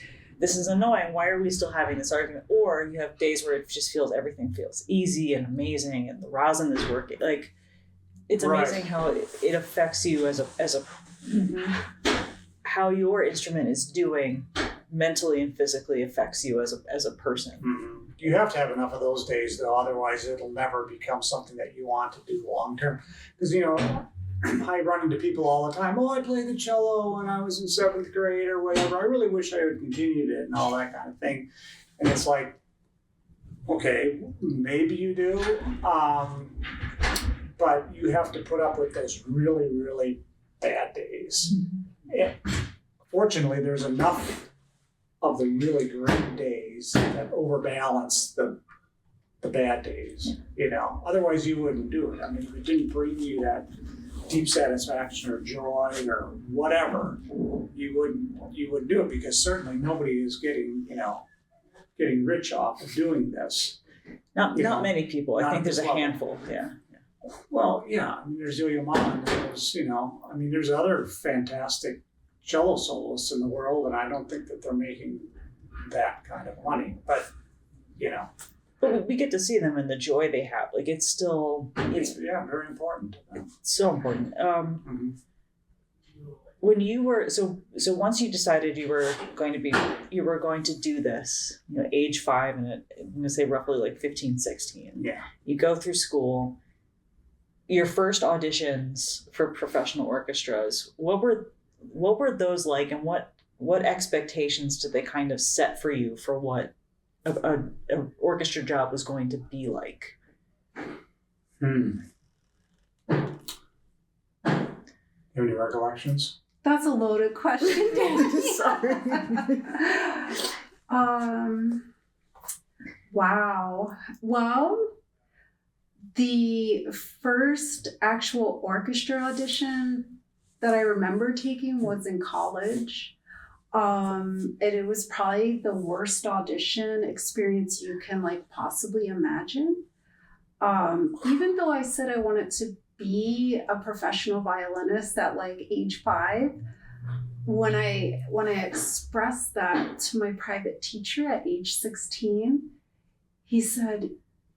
annoying. Why are we still having this argument? Or you have days where it just everything feels easy and amazing, and the rosin is working. Like it's amazing how it affects you as a how your instrument is doing mentally and physically affects you as a person. Mm-hmm. You have to have enough of those days, though, otherwise it'll never become something that you want to do long term. Because I run into people all the time. I played the cello when I was in 7th grade or whatever. I really wish I had continued it and all that kind of thing. And it's like, okay, maybe you do, but you have to put up with those really, really bad days. Mm-hmm. Fortunately, there's enough of the really great days that overbalance the bad days, Otherwise you wouldn't do it. I mean, if it didn't bring you that deep satisfaction or joy or whatever, you wouldn't do it, because certainly nobody is getting rich off of doing this. Not many people. I think there's a handful. Yeah. Well, yeah. I mean, there's Yo-Yo Ma, and there's other fantastic cello soloists in the world, and I don't think that they're making that kind of money, but But we get to see them and the joy they have. Like it's very important. It's so important. When you were so once you decided you were going to do this, age 5, and I'm going to say roughly like 15, 16. Yeah. You go through school. Your first auditions for professional orchestras, what were those like, and what expectations did they kind of set for you for what an orchestra job was going to be like? You have any recollections? That's a loaded question, Dan. Sorry. Wow. Well, the first actual orchestra audition that I remember taking was in college. And it was probably the worst audition experience you can possibly imagine. Even though I said I wanted to be a professional violinist at age 5, when I expressed that to my private teacher at age 16, he said,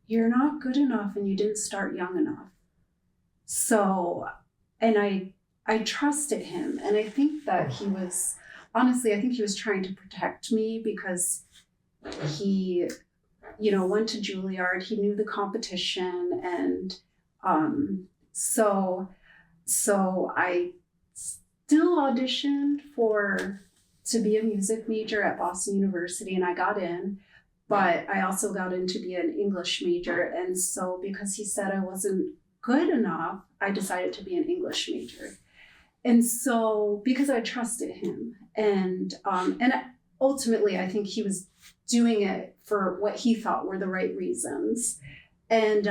"You're not good enough and you didn't start young enough." So, and I trusted him, and I think that he was trying to protect me, because he, went to Juilliard, he knew the competition, and so I still auditioned to be a music major at Boston University, and I got in, but I also got in to be an English major, and so because he said I wasn't good enough, I decided to be an English major. And so, because I trusted him, and ultimately, I think he was doing it for what he thought were the right reasons. And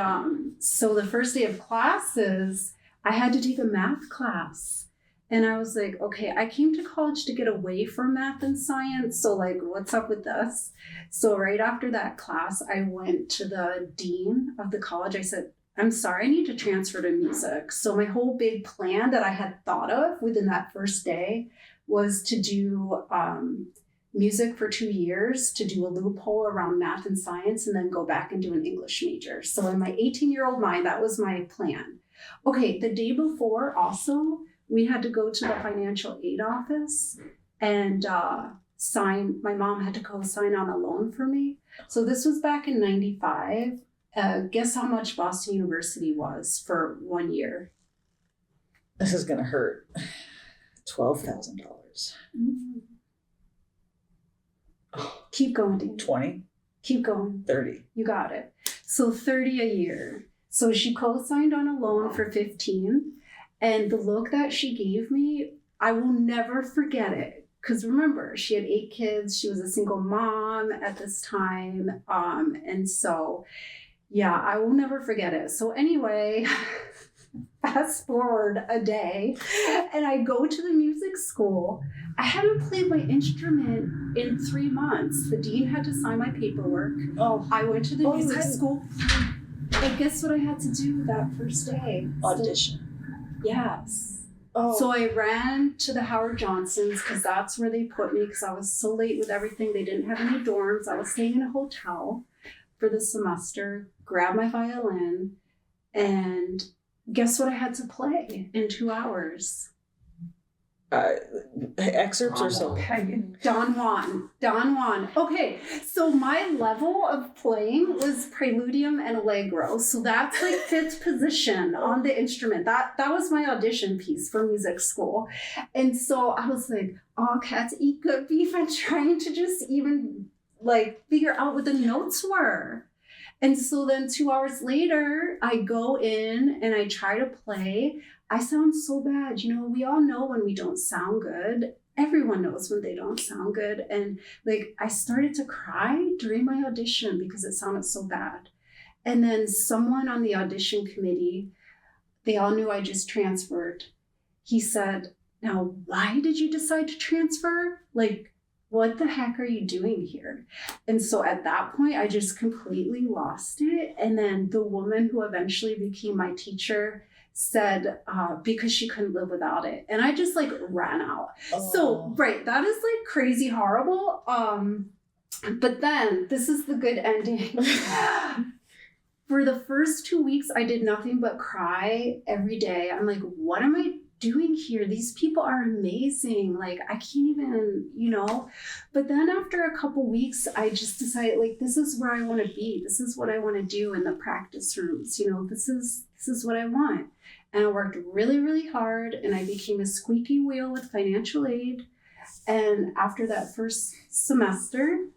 so the first day of classes, I had to take a math class. And I was like, okay, I came to college to get away from math and science. So like, what's up with this? So right after that class, I went to the dean of the college. I said, I'm sorry, I need to transfer to music. So my whole big plan that I had thought of within that first day was to do music for 2 years, to do a loophole around math and science, and then go back and do an English major. So in my 18-year-old mind, that was my plan. Okay, the day before also, we had to go to the financial aid office and my mom had to co-sign on a loan for me. So this was back in 95. Guess how much Boston University was for 1 year? This is gonna hurt. $12,000. Mm-hmm. Keep going, Dani. 20, Keep going. 30. You got it. So 30 a year. So she co-signed on a loan for 15. And the look that she gave me, I will never forget it. Because remember, she had 8 kids. She was a single mom at this time. And so, yeah, I will never forget it. So anyway, fast forward a day, and I go to the music school. I hadn't played my instrument in 3 months. The dean had to sign my paperwork. Oh, I went to the music school. And guess what I had to do that first day? audition. Yes. Oh. So I ran to the Howard Johnsons because that's where they put me because I was so late with everything. They didn't have any dorms. I was staying in a hotel for the semester, grabbed my violin, and guess what I had to play in 2 hours? Excerpts or so. Don Juan. Okay, so my level of playing was preludium and allegro. So that's like 5th position on the instrument. That was my audition piece for music school. And so I was like, oh, cats eat good beef. I'm trying to just even like figure out what the notes were. And so then 2 hours later, I go in and I try to play. I sound so bad. You know, we all know when we don't sound good. Everyone knows when they don't sound good. And like, I started to cry during my audition because it sounded so bad. And then someone on the audition committee, they all knew I just transferred. He said, now, why did you decide to transfer? Like, what the heck are you doing here? And so at that point, I just completely lost it. And then the woman who eventually became my teacher said, because she couldn't live without it. And I just like ran out. Oh. So, right, that is like crazy horrible. But then this is the good ending. For the first 2 weeks, I did nothing but cry every day. I'm like, what am I doing here? These people are amazing. Like, I can't even, but then after a couple weeks, I just decided like, this is where I want to be. This is what I want to do in the practice rooms. This is what I want. And I worked really, really hard and I became a squeaky wheel with financial aid. And after that first semester,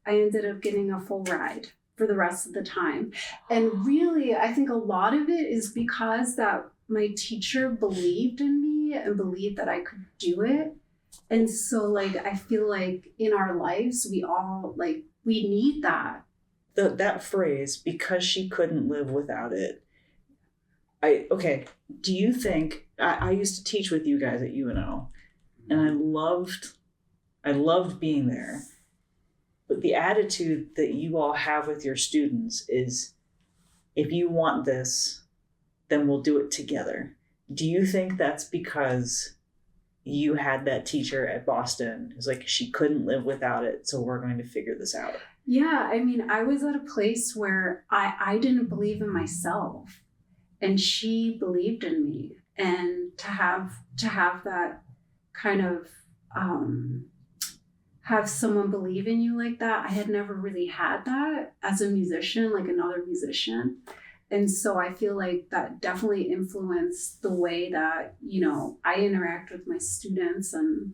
I ended up getting a full ride for the rest of the time. And really, I think a lot of it is because that my teacher believed in me and believed that I could do it. And so like, I feel like in our lives, we all like, we need that. That phrase, because she couldn't live without it. Do you think, I used to teach with you guys at UNO and I loved being there. But the attitude that you all have with your students is, if you want this, then we'll do it together. Do you think that's because you had that teacher at Boston who's like, she couldn't live without it, so we're going to figure this out? Yeah, I mean, I was at a place where I didn't believe in myself and she believed in me. And to have that kind of, have someone believe in you like that, I had never really had that as a musician, like another musician. And so I feel like that definitely influenced the way that, I interact with my students. And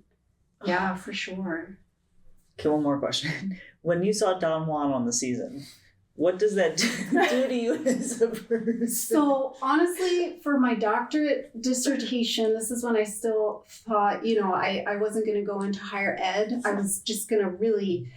yeah, for sure. Okay, one more question. When you saw Don Juan on the season, What does that do to you as a person? So honestly, for my doctorate dissertation, this is when I still thought, I wasn't going to go into higher ed. I was just going to really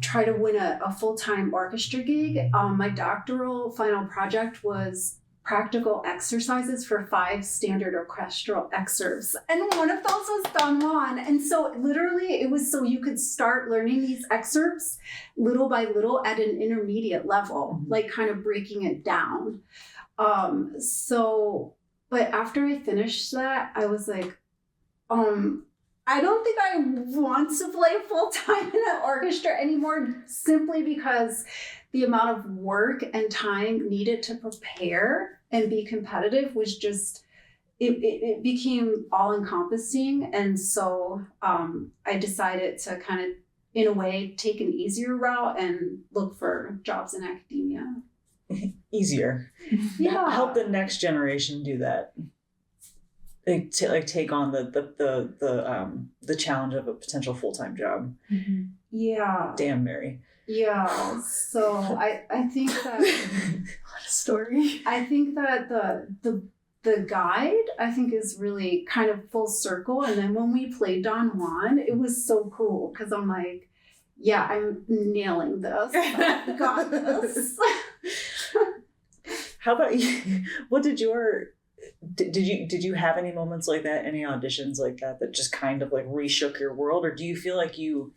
try to win a full-time orchestra gig. My doctoral final project was practical exercises for 5 standard orchestral excerpts. And one of those was Don Juan. And so literally it was so you could start learning these excerpts little by little at an intermediate level, like kind of breaking it down. But after I finished that, I was like, I don't think I want to play full-time in an orchestra anymore, simply because the amount of work and time needed to prepare and be competitive was just, it became all-encompassing. And so I decided to kind of, in a way, take an easier route and look for jobs in academia. Easier. Yeah. Help the next generation do that. Take on the challenge of a potential full-time job. Mm-hmm. Yeah. Damn, Mary. Yeah. So I think that What a story. I think that the guide, I think, is really kind of full circle. And then when we played Don Juan, it was so cool because I'm like, yeah, I'm nailing this. I got this. How about you? What did you have any moments like that, any auditions like that just kind of like reshook your world? Or do you feel like you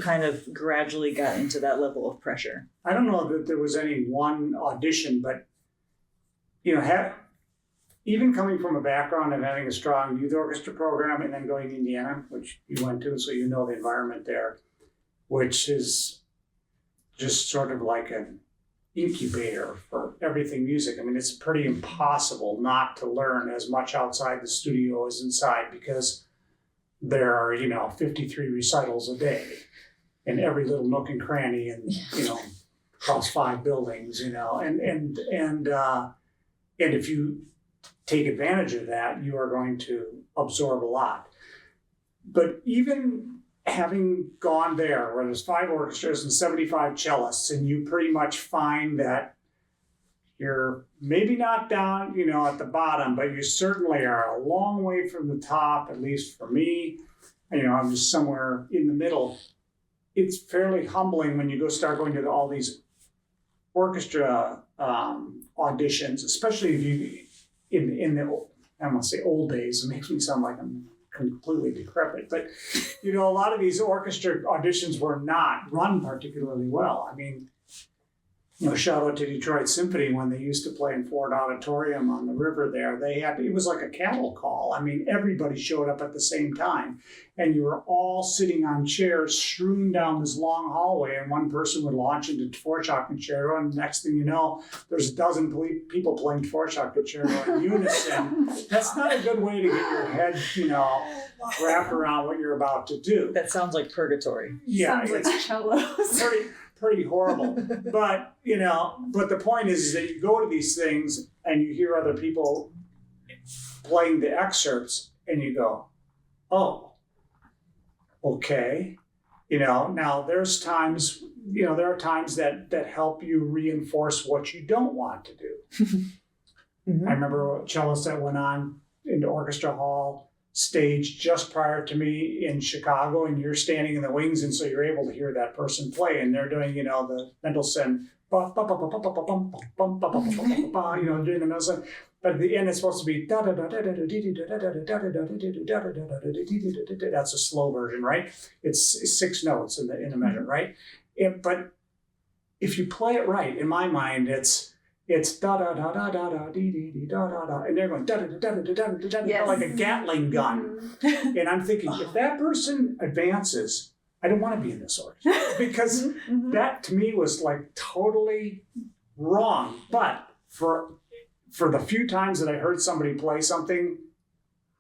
kind of gradually got into that level of pressure? I don't know that there was any one audition, but even coming from a background of having a strong youth orchestra program and then going to Indiana, which you went to, so you know the environment there, which is just sort of like an incubator for everything music. I mean, it's pretty impossible not to learn as much outside the studio as inside, because there are 53 recitals a day in every little nook and cranny, and across 5 buildings, and if you take advantage of that, you are going to absorb a lot. But even having gone there, where there's 5 orchestras and 75 cellists, and you pretty much find that you're maybe not down, at the bottom, but you certainly are a long way from the top, at least for me. I'm just somewhere in the middle. It's fairly humbling when you start going to all these orchestra auditions, especially if you, in the, I don't want to say old days, it makes me sound like I'm completely decrepit, but a lot of these orchestra auditions were not run particularly well. I mean, shout out to Detroit Symphony when they used to play in Ford Auditorium on the river there. It was like a cattle call. I mean, everybody showed up at the same time, and you were all sitting on chairs strewn down this long hallway, and one person would launch into Dvořák concerto, and next thing you know, there's a dozen people playing Dvořák concerto in unison. That's not a good way to get your head, wrapped around what you're about to do. That sounds like purgatory. Yeah, Sounds like cellos. pretty horrible. But the point is that you go to these things and you hear other people playing the excerpts and you go, oh, okay. Now there's times, there are times that help you reinforce what you don't want to do. Mm-hmm. I remember a cellist that went on into Orchestra Hall stage just prior to me in Chicago, and you're standing in the wings, and so you're able to hear that person play, and they're doing, the Mendelssohn, doing the Mendelssohn, but at the end it's supposed to be that's a slow version, right? It's 6 notes in the measure, right? But if you play it right, in my mind, it's da da da da da da dee dee dee da da da, and they're going da da da da da da da like a Gatling gun. And I'm thinking, if that person advances, I don't want to be in this orchestra, because that to me was like totally wrong. But for the few times that I heard somebody play something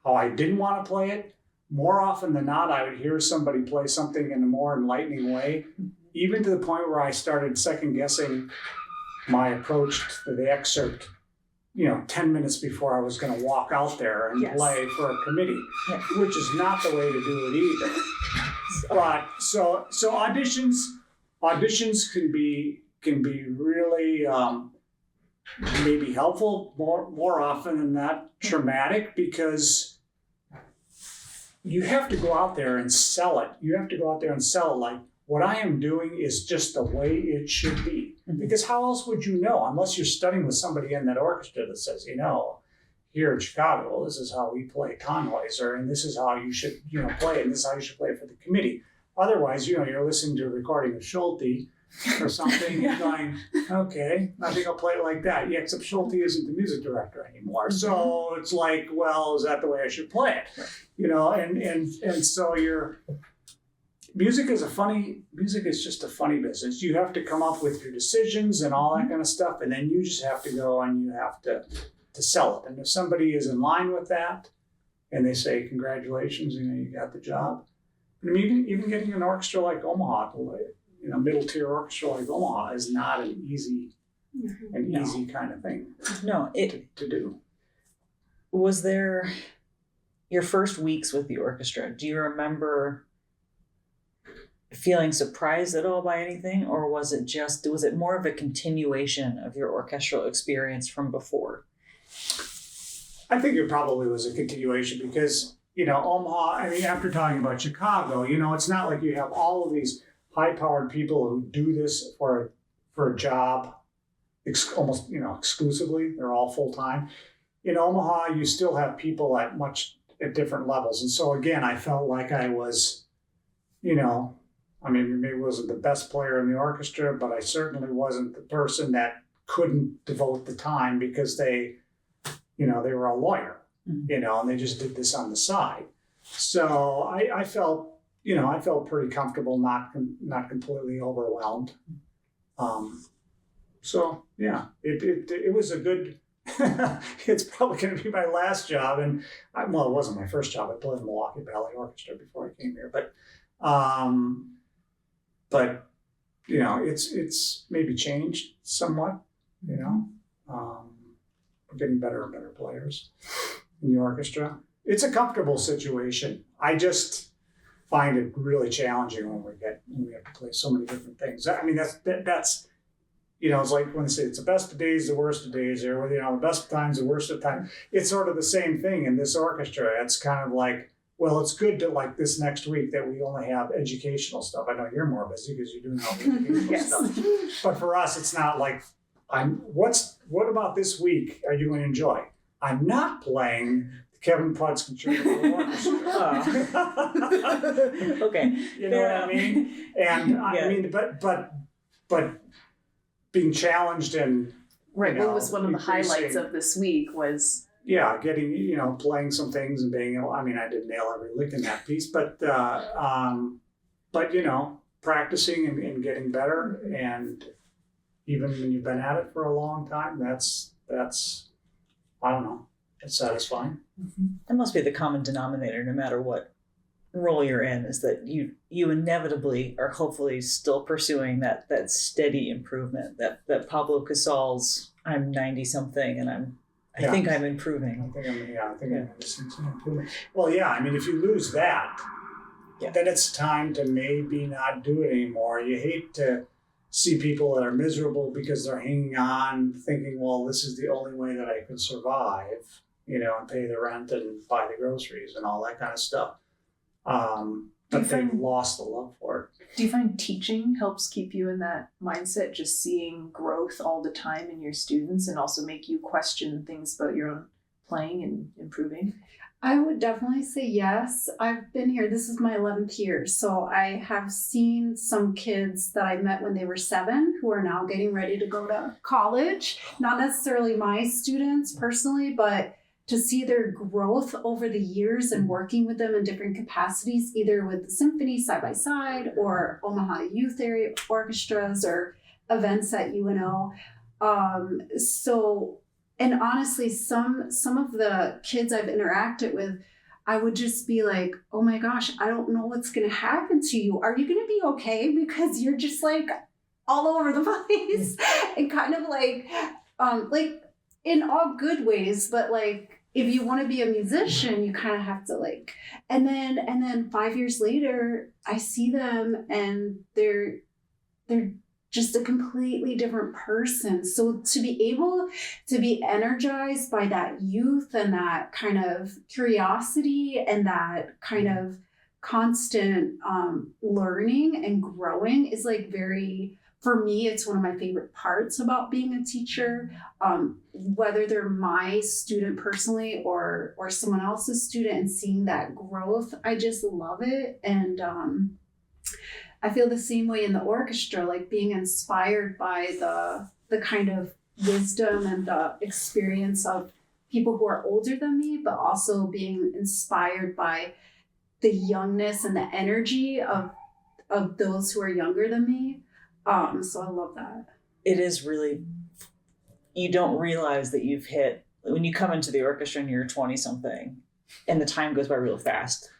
how I didn't want to play it, more often than not, I would hear somebody play something in a more enlightening way, even to the point where I started second guessing my approach to the excerpt, 10 minutes before I was going to walk out there and play for a committee, which is not the way to do it either. But so auditions can be can be really maybe helpful, more often than not traumatic, because you have to go out there and sell it. You have to go out there and sell it like, what I am doing is just the way it should be. Because how else would you know, unless you're studying with somebody in that orchestra that says, here in Chicago, this is how we play Tannhäuser, and this is how you should, play, and this is how you should play it for the committee. Otherwise, you're listening to a recording of Schulte or something, and going, okay, I think I'll play it like that. Yeah, except Schulte isn't the music director anymore. So it's like, well, is that the way I should play it? And so music is just a funny business. You have to come up with your decisions and all that kind of stuff, and then you just have to go and you have to sell it. And if somebody is in line with that, and they say, congratulations, you got the job. I mean, even getting an orchestra like Omaha, middle tier orchestra like Omaha is not an easy kind of thing. No, to do. Was there your first weeks with the orchestra? Do you remember feeling surprised at all by anything, or was it more of a continuation of your orchestral experience from before? I think it probably was a continuation because, Omaha, after talking about Chicago, it's not like you have all of these high-powered people who do this for a job almost, exclusively. They're all full-time. In Omaha, you still have people at different levels. And so, again, I felt like I was, maybe I wasn't the best player in the orchestra, but I certainly wasn't the person that couldn't devote the time because they were a lawyer, and they just did this on the side. So I felt pretty comfortable, not completely overwhelmed. So yeah, it was a good. It's probably going to be my last job, and it wasn't my first job. I played in the Milwaukee Ballet Orchestra before I came here, but it's maybe changed somewhat. We're getting better and better players in the orchestra. It's a comfortable situation. I just find it really challenging when we have to play so many different things. That's it's like when they say it's the best of days, the worst of days, or the best of times, the worst of times. It's sort of the same thing in this orchestra. It's kind of like, well, it's good to like this next week that we only have educational stuff. I know you're more busy because you're doing all the educational stuff. But for us, it's not like, what about this week are you going to enjoy? I'm not playing the Kevin Putz Concerto Orchestra. Okay. You know what I mean? And but being challenged and right. What was one of the highlights of this week was getting playing some things and being I didn't nail every lick in that piece, but practicing and getting better, and even when you've been at it for a long time, that's I don't know, it's satisfying. That must be the common denominator, no matter what role you're in, is that you inevitably are hopefully still pursuing that steady improvement. That Pablo Casal's I'm 90 something and I think I'm improving. I think I'm listening to improvement. Well, if you lose that, then it's time to maybe not do it anymore. You hate to see people that are miserable because they're hanging on, thinking, well, this is the only way that I can survive, and pay the rent and buy the groceries and all that kind of stuff. But they've lost the love for it. Do you find teaching helps keep you in that mindset, just seeing growth all the time in your students, and also make you question things about your own playing and improving? I would definitely say yes. I've been here, this is my 11th year, so I have seen some kids that I met when they were 7 who are now getting ready to go to college. Not necessarily my students personally, but to see their growth over the years and working with them in different capacities, either with the symphony side by side or Omaha Youth Area orchestras or events at UNO. And honestly, some of the kids I've interacted with, I would just be like, oh my gosh, I don't know what's going to happen to you. Are you going to be okay? Because you're just like all over the place and kind of like in all good ways, but like, if you want to be a musician, you kind of have to like, and then 5 years later, I see them and they're just a completely different person. So to be able to be energized by that youth and that kind of curiosity and that kind of constant learning and growing is like very, for me, it's one of my favorite parts about being a teacher. Whether they're my student personally or someone else's student, and seeing that growth, I just love it. And I feel the same way in the orchestra, like being inspired by the kind of wisdom and the experience of people who are older than me, but also being inspired by the youngness and the energy of those who are younger than me. So I love that. It is really, you don't realize that you've hit, when you come into the orchestra and you're 20 something and the time goes by real fast,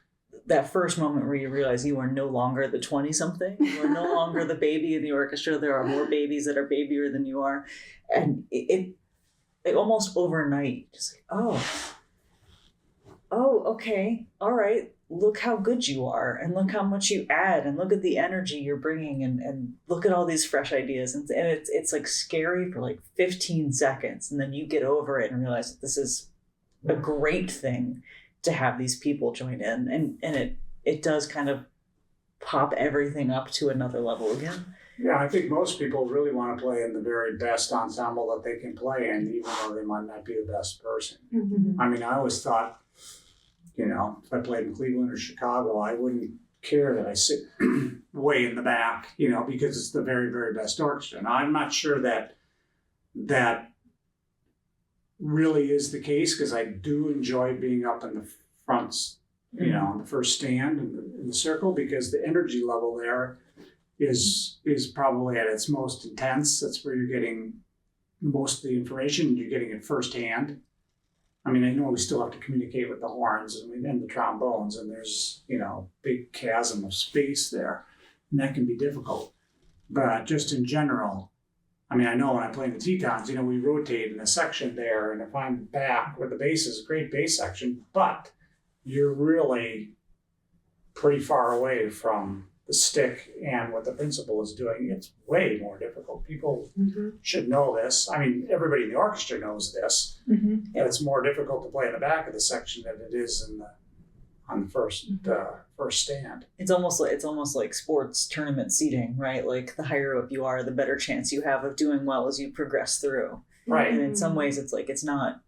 that first moment where you realize you are no longer the 20 something, you are no longer the baby in the orchestra. There are more babies that are babier than you are. And it almost overnight, just like, oh, okay. All right. Look how good you are, and look how much you add, and look at the energy you're bringing, and look at all these fresh ideas. And it's like scary for like 15 seconds. And then you get over it and realize that this is a great thing to have these people join in. And it does kind of pop everything up to another level again. Yeah, I think most people really want to play in the very best ensemble that they can play in, even though they might not be the best person. Mm-hmm. I mean, I always thought, if I played in Cleveland or Chicago, I wouldn't care that I sit way in the back, because it's the very, very best orchestra. Now, I'm not sure that really is the case, because I do enjoy being up in the fronts, on the first stand in the circle, because the energy level there is probably at its most intense. That's where you're getting most of the information. You're getting it firsthand. I mean, I know we still have to communicate with the horns and the trombones, and there's, big chasm of space there, and that can be difficult. But just in general, I mean, I know when I play in the Tetons, we rotate in a section there, and if I'm back where the bass is a great bass section, but you're really pretty far away from the stick and what the principal is doing, it's way more difficult. People should know this. I mean, everybody in the orchestra knows this. And it's more difficult to play in the back of the section than it is on the first stand. It's almost like sports tournament seating, right? Like the higher up you are, the better chance you have of doing well as you progress through. Right. And in some ways, it's like it's not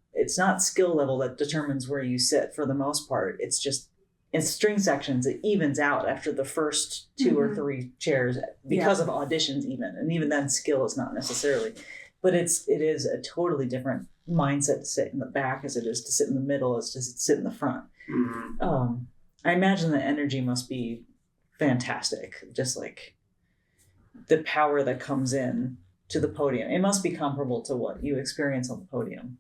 skill level that determines where you sit for the most part. It's just, in string sections, it evens out after the first 2 or 3 chairs because of auditions even. And even then, skill is not necessarily. But it is a totally different mindset to sit in the back as it is to sit in the middle, as to sit in the front. I imagine the energy must be fantastic. Just like the power that comes in to the podium. It must be comparable to what you experience on the podium.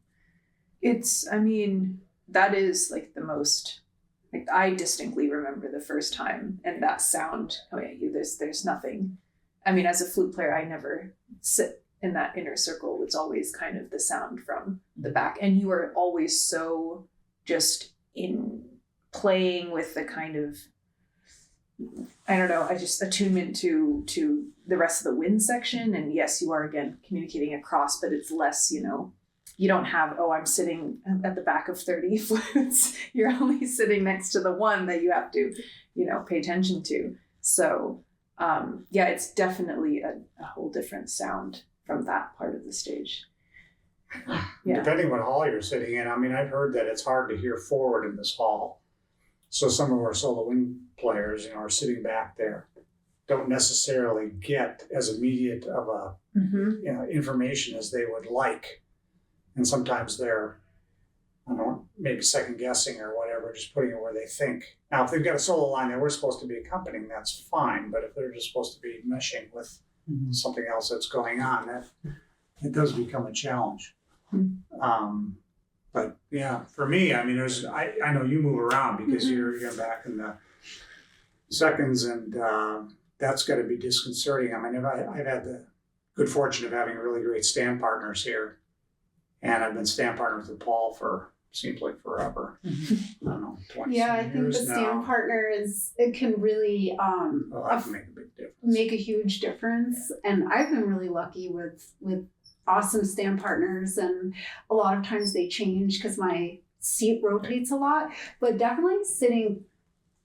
That is like the most... Like, I distinctly remember the first time, and that sound. Oh yeah, there's nothing. I mean, as a flute player, I never sit in that inner circle. It's always kind of the sound from the back, and you are always so just in playing with the kind of, I don't know, attunement to the rest of the wind section. And yes, you are again communicating across, but it's less, you don't have, I'm sitting at the back of 30 flutes. You're only sitting next to the one that you have to, pay attention to. So, it's definitely a whole different sound from that part of the stage. Yeah. Depending what hall you're sitting in. I mean, I've heard that it's hard to hear forward in this hall. So some of our solo wind players, are sitting back there, don't necessarily get as immediate of a information as they would like. And sometimes they're, maybe second guessing or whatever, just putting it where they think. Now, if they've got a solo line that we're supposed to be accompanying, that's fine. But if they're just supposed to be meshing with something else that's going on, that it does become a challenge. But yeah, for me, I mean, I know you move around because you're back in the seconds, and that's got to be disconcerting. I mean, I've had the good fortune of having really great stand partners here. And I've been stand partners with Paul seems like forever. I don't know, 20 Yeah, I think the years stand now. partner it can really Well, that can make a big difference. make a huge difference. And I've been really lucky with awesome stand partners, and a lot of times they change because my seat rotates a lot, but definitely sitting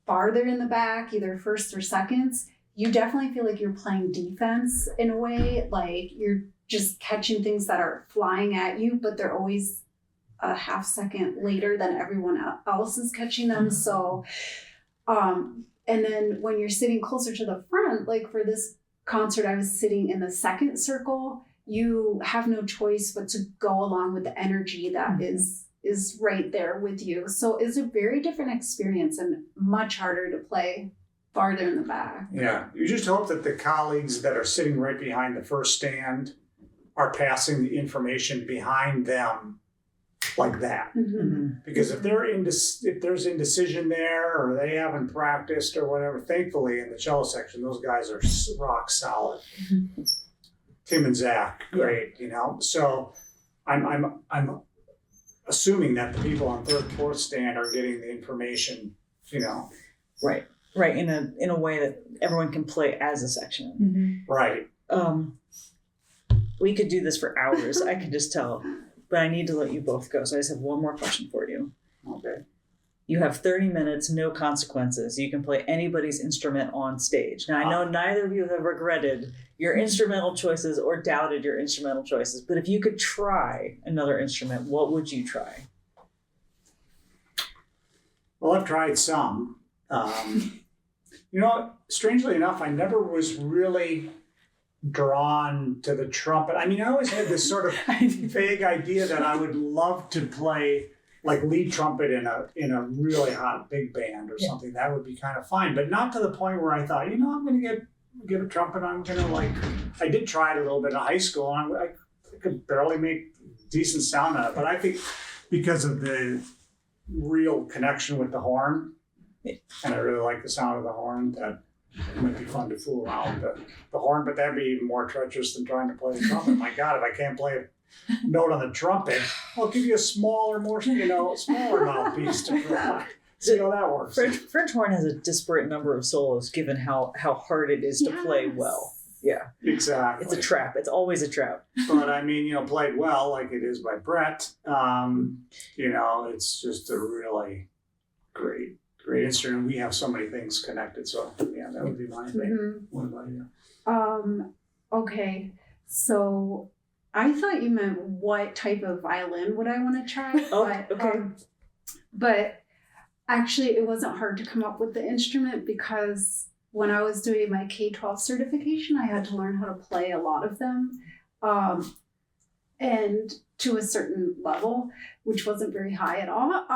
farther in the back, either first or seconds, you definitely feel like you're playing defense in a way, like you're just catching things that are flying at you, but they're always a half second later than everyone else is catching them. So, and then when you're sitting closer to the front, like for this concert, I was sitting in the second circle. You have no choice but to go along with the energy that is right there with you. So it's a very different experience and much harder to play farther in the back. Yeah, you just hope that the colleagues that are sitting right behind the first stand are passing the information behind them like that. Mm-hmm. Because if there's indecision there, or they haven't practiced or whatever, thankfully in the cello section, those guys are rock solid. Mm-hmm. Tim and Zach, great, you know. So I'm assuming that the people on third, fourth stand are getting the information, you know. Right, in a way that everyone can play as a section. Mm-hmm. Right. We could do this for hours, I can just tell, but I need to let you both go. So I just have one more question for you. Okay. You have 30 minutes, no consequences. You can play anybody's instrument on stage. Now, I know neither of you have regretted your instrumental choices or doubted your instrumental choices, but if you could try another instrument, what would you try? Well, I've tried some. You know, strangely enough, I never was really drawn to the trumpet. I mean, I always had this sort of vague idea that I would love to play like lead trumpet in a really hot big band or something. That would be kind of fine, but not to the point where I thought, you know, I'm going to get a trumpet. I'm going to like, I did try it a little bit in high school, and I could barely make decent sound out of it. But I think because of the real connection with the horn, and I really like the sound of the horn, that it might be fun to fool around with the horn, but that'd be even more treacherous than trying to play the trumpet. My God, if I can't play a note on the trumpet, I'll give you a smaller mouthpiece to try. See how that works. French horn has a disparate number of solos given how hard it is to play well. Yeah. Exactly. It's a trap. It's always a trap. But I mean, you know, played well like it is by Brett, you know, it's just a really great instrument. We have so many things connected. So yeah, that would be my thing. Mm-hmm. What about you? Okay. So I thought you meant what type of violin would I want to try? But actually it wasn't hard to come up with the instrument, because when I was doing my K-12 certification, I had to learn how to play a lot of them. And to a certain level, which wasn't very high at all.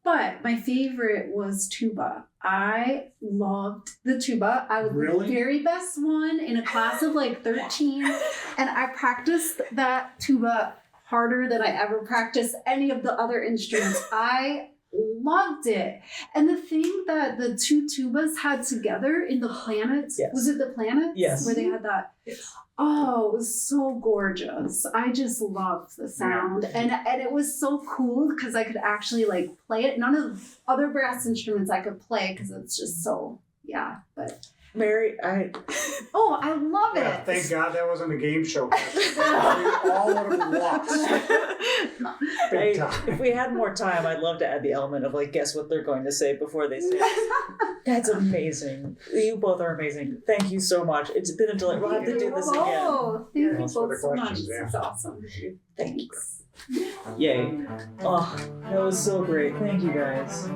But my favorite was tuba. I loved the tuba. I was the very best one in a class of like 13. And I practiced that tuba harder than I ever practiced any of the other instruments. I loved it. And the thing that the two tubas had together in the Planets, was it the Planets? Yes. Where they had that? Yes. Oh, it was so gorgeous. I just loved the sound. And it was so cool because I could actually like play it. None of the other brass instruments I could play because it's just so, but Mary, I love it. Yeah, thank God that wasn't a game show. We all would have lost. Big time. If we had more time, I'd love to add the element of like, guess what they're going to say before they say it. That's amazing. You both are amazing. Thank you so much. It's been a delight. We'll have to do this again. Oh, thank you both for the so much. questions, This is awesome. Thanks. Yay. Oh, that was so great. Thank you guys.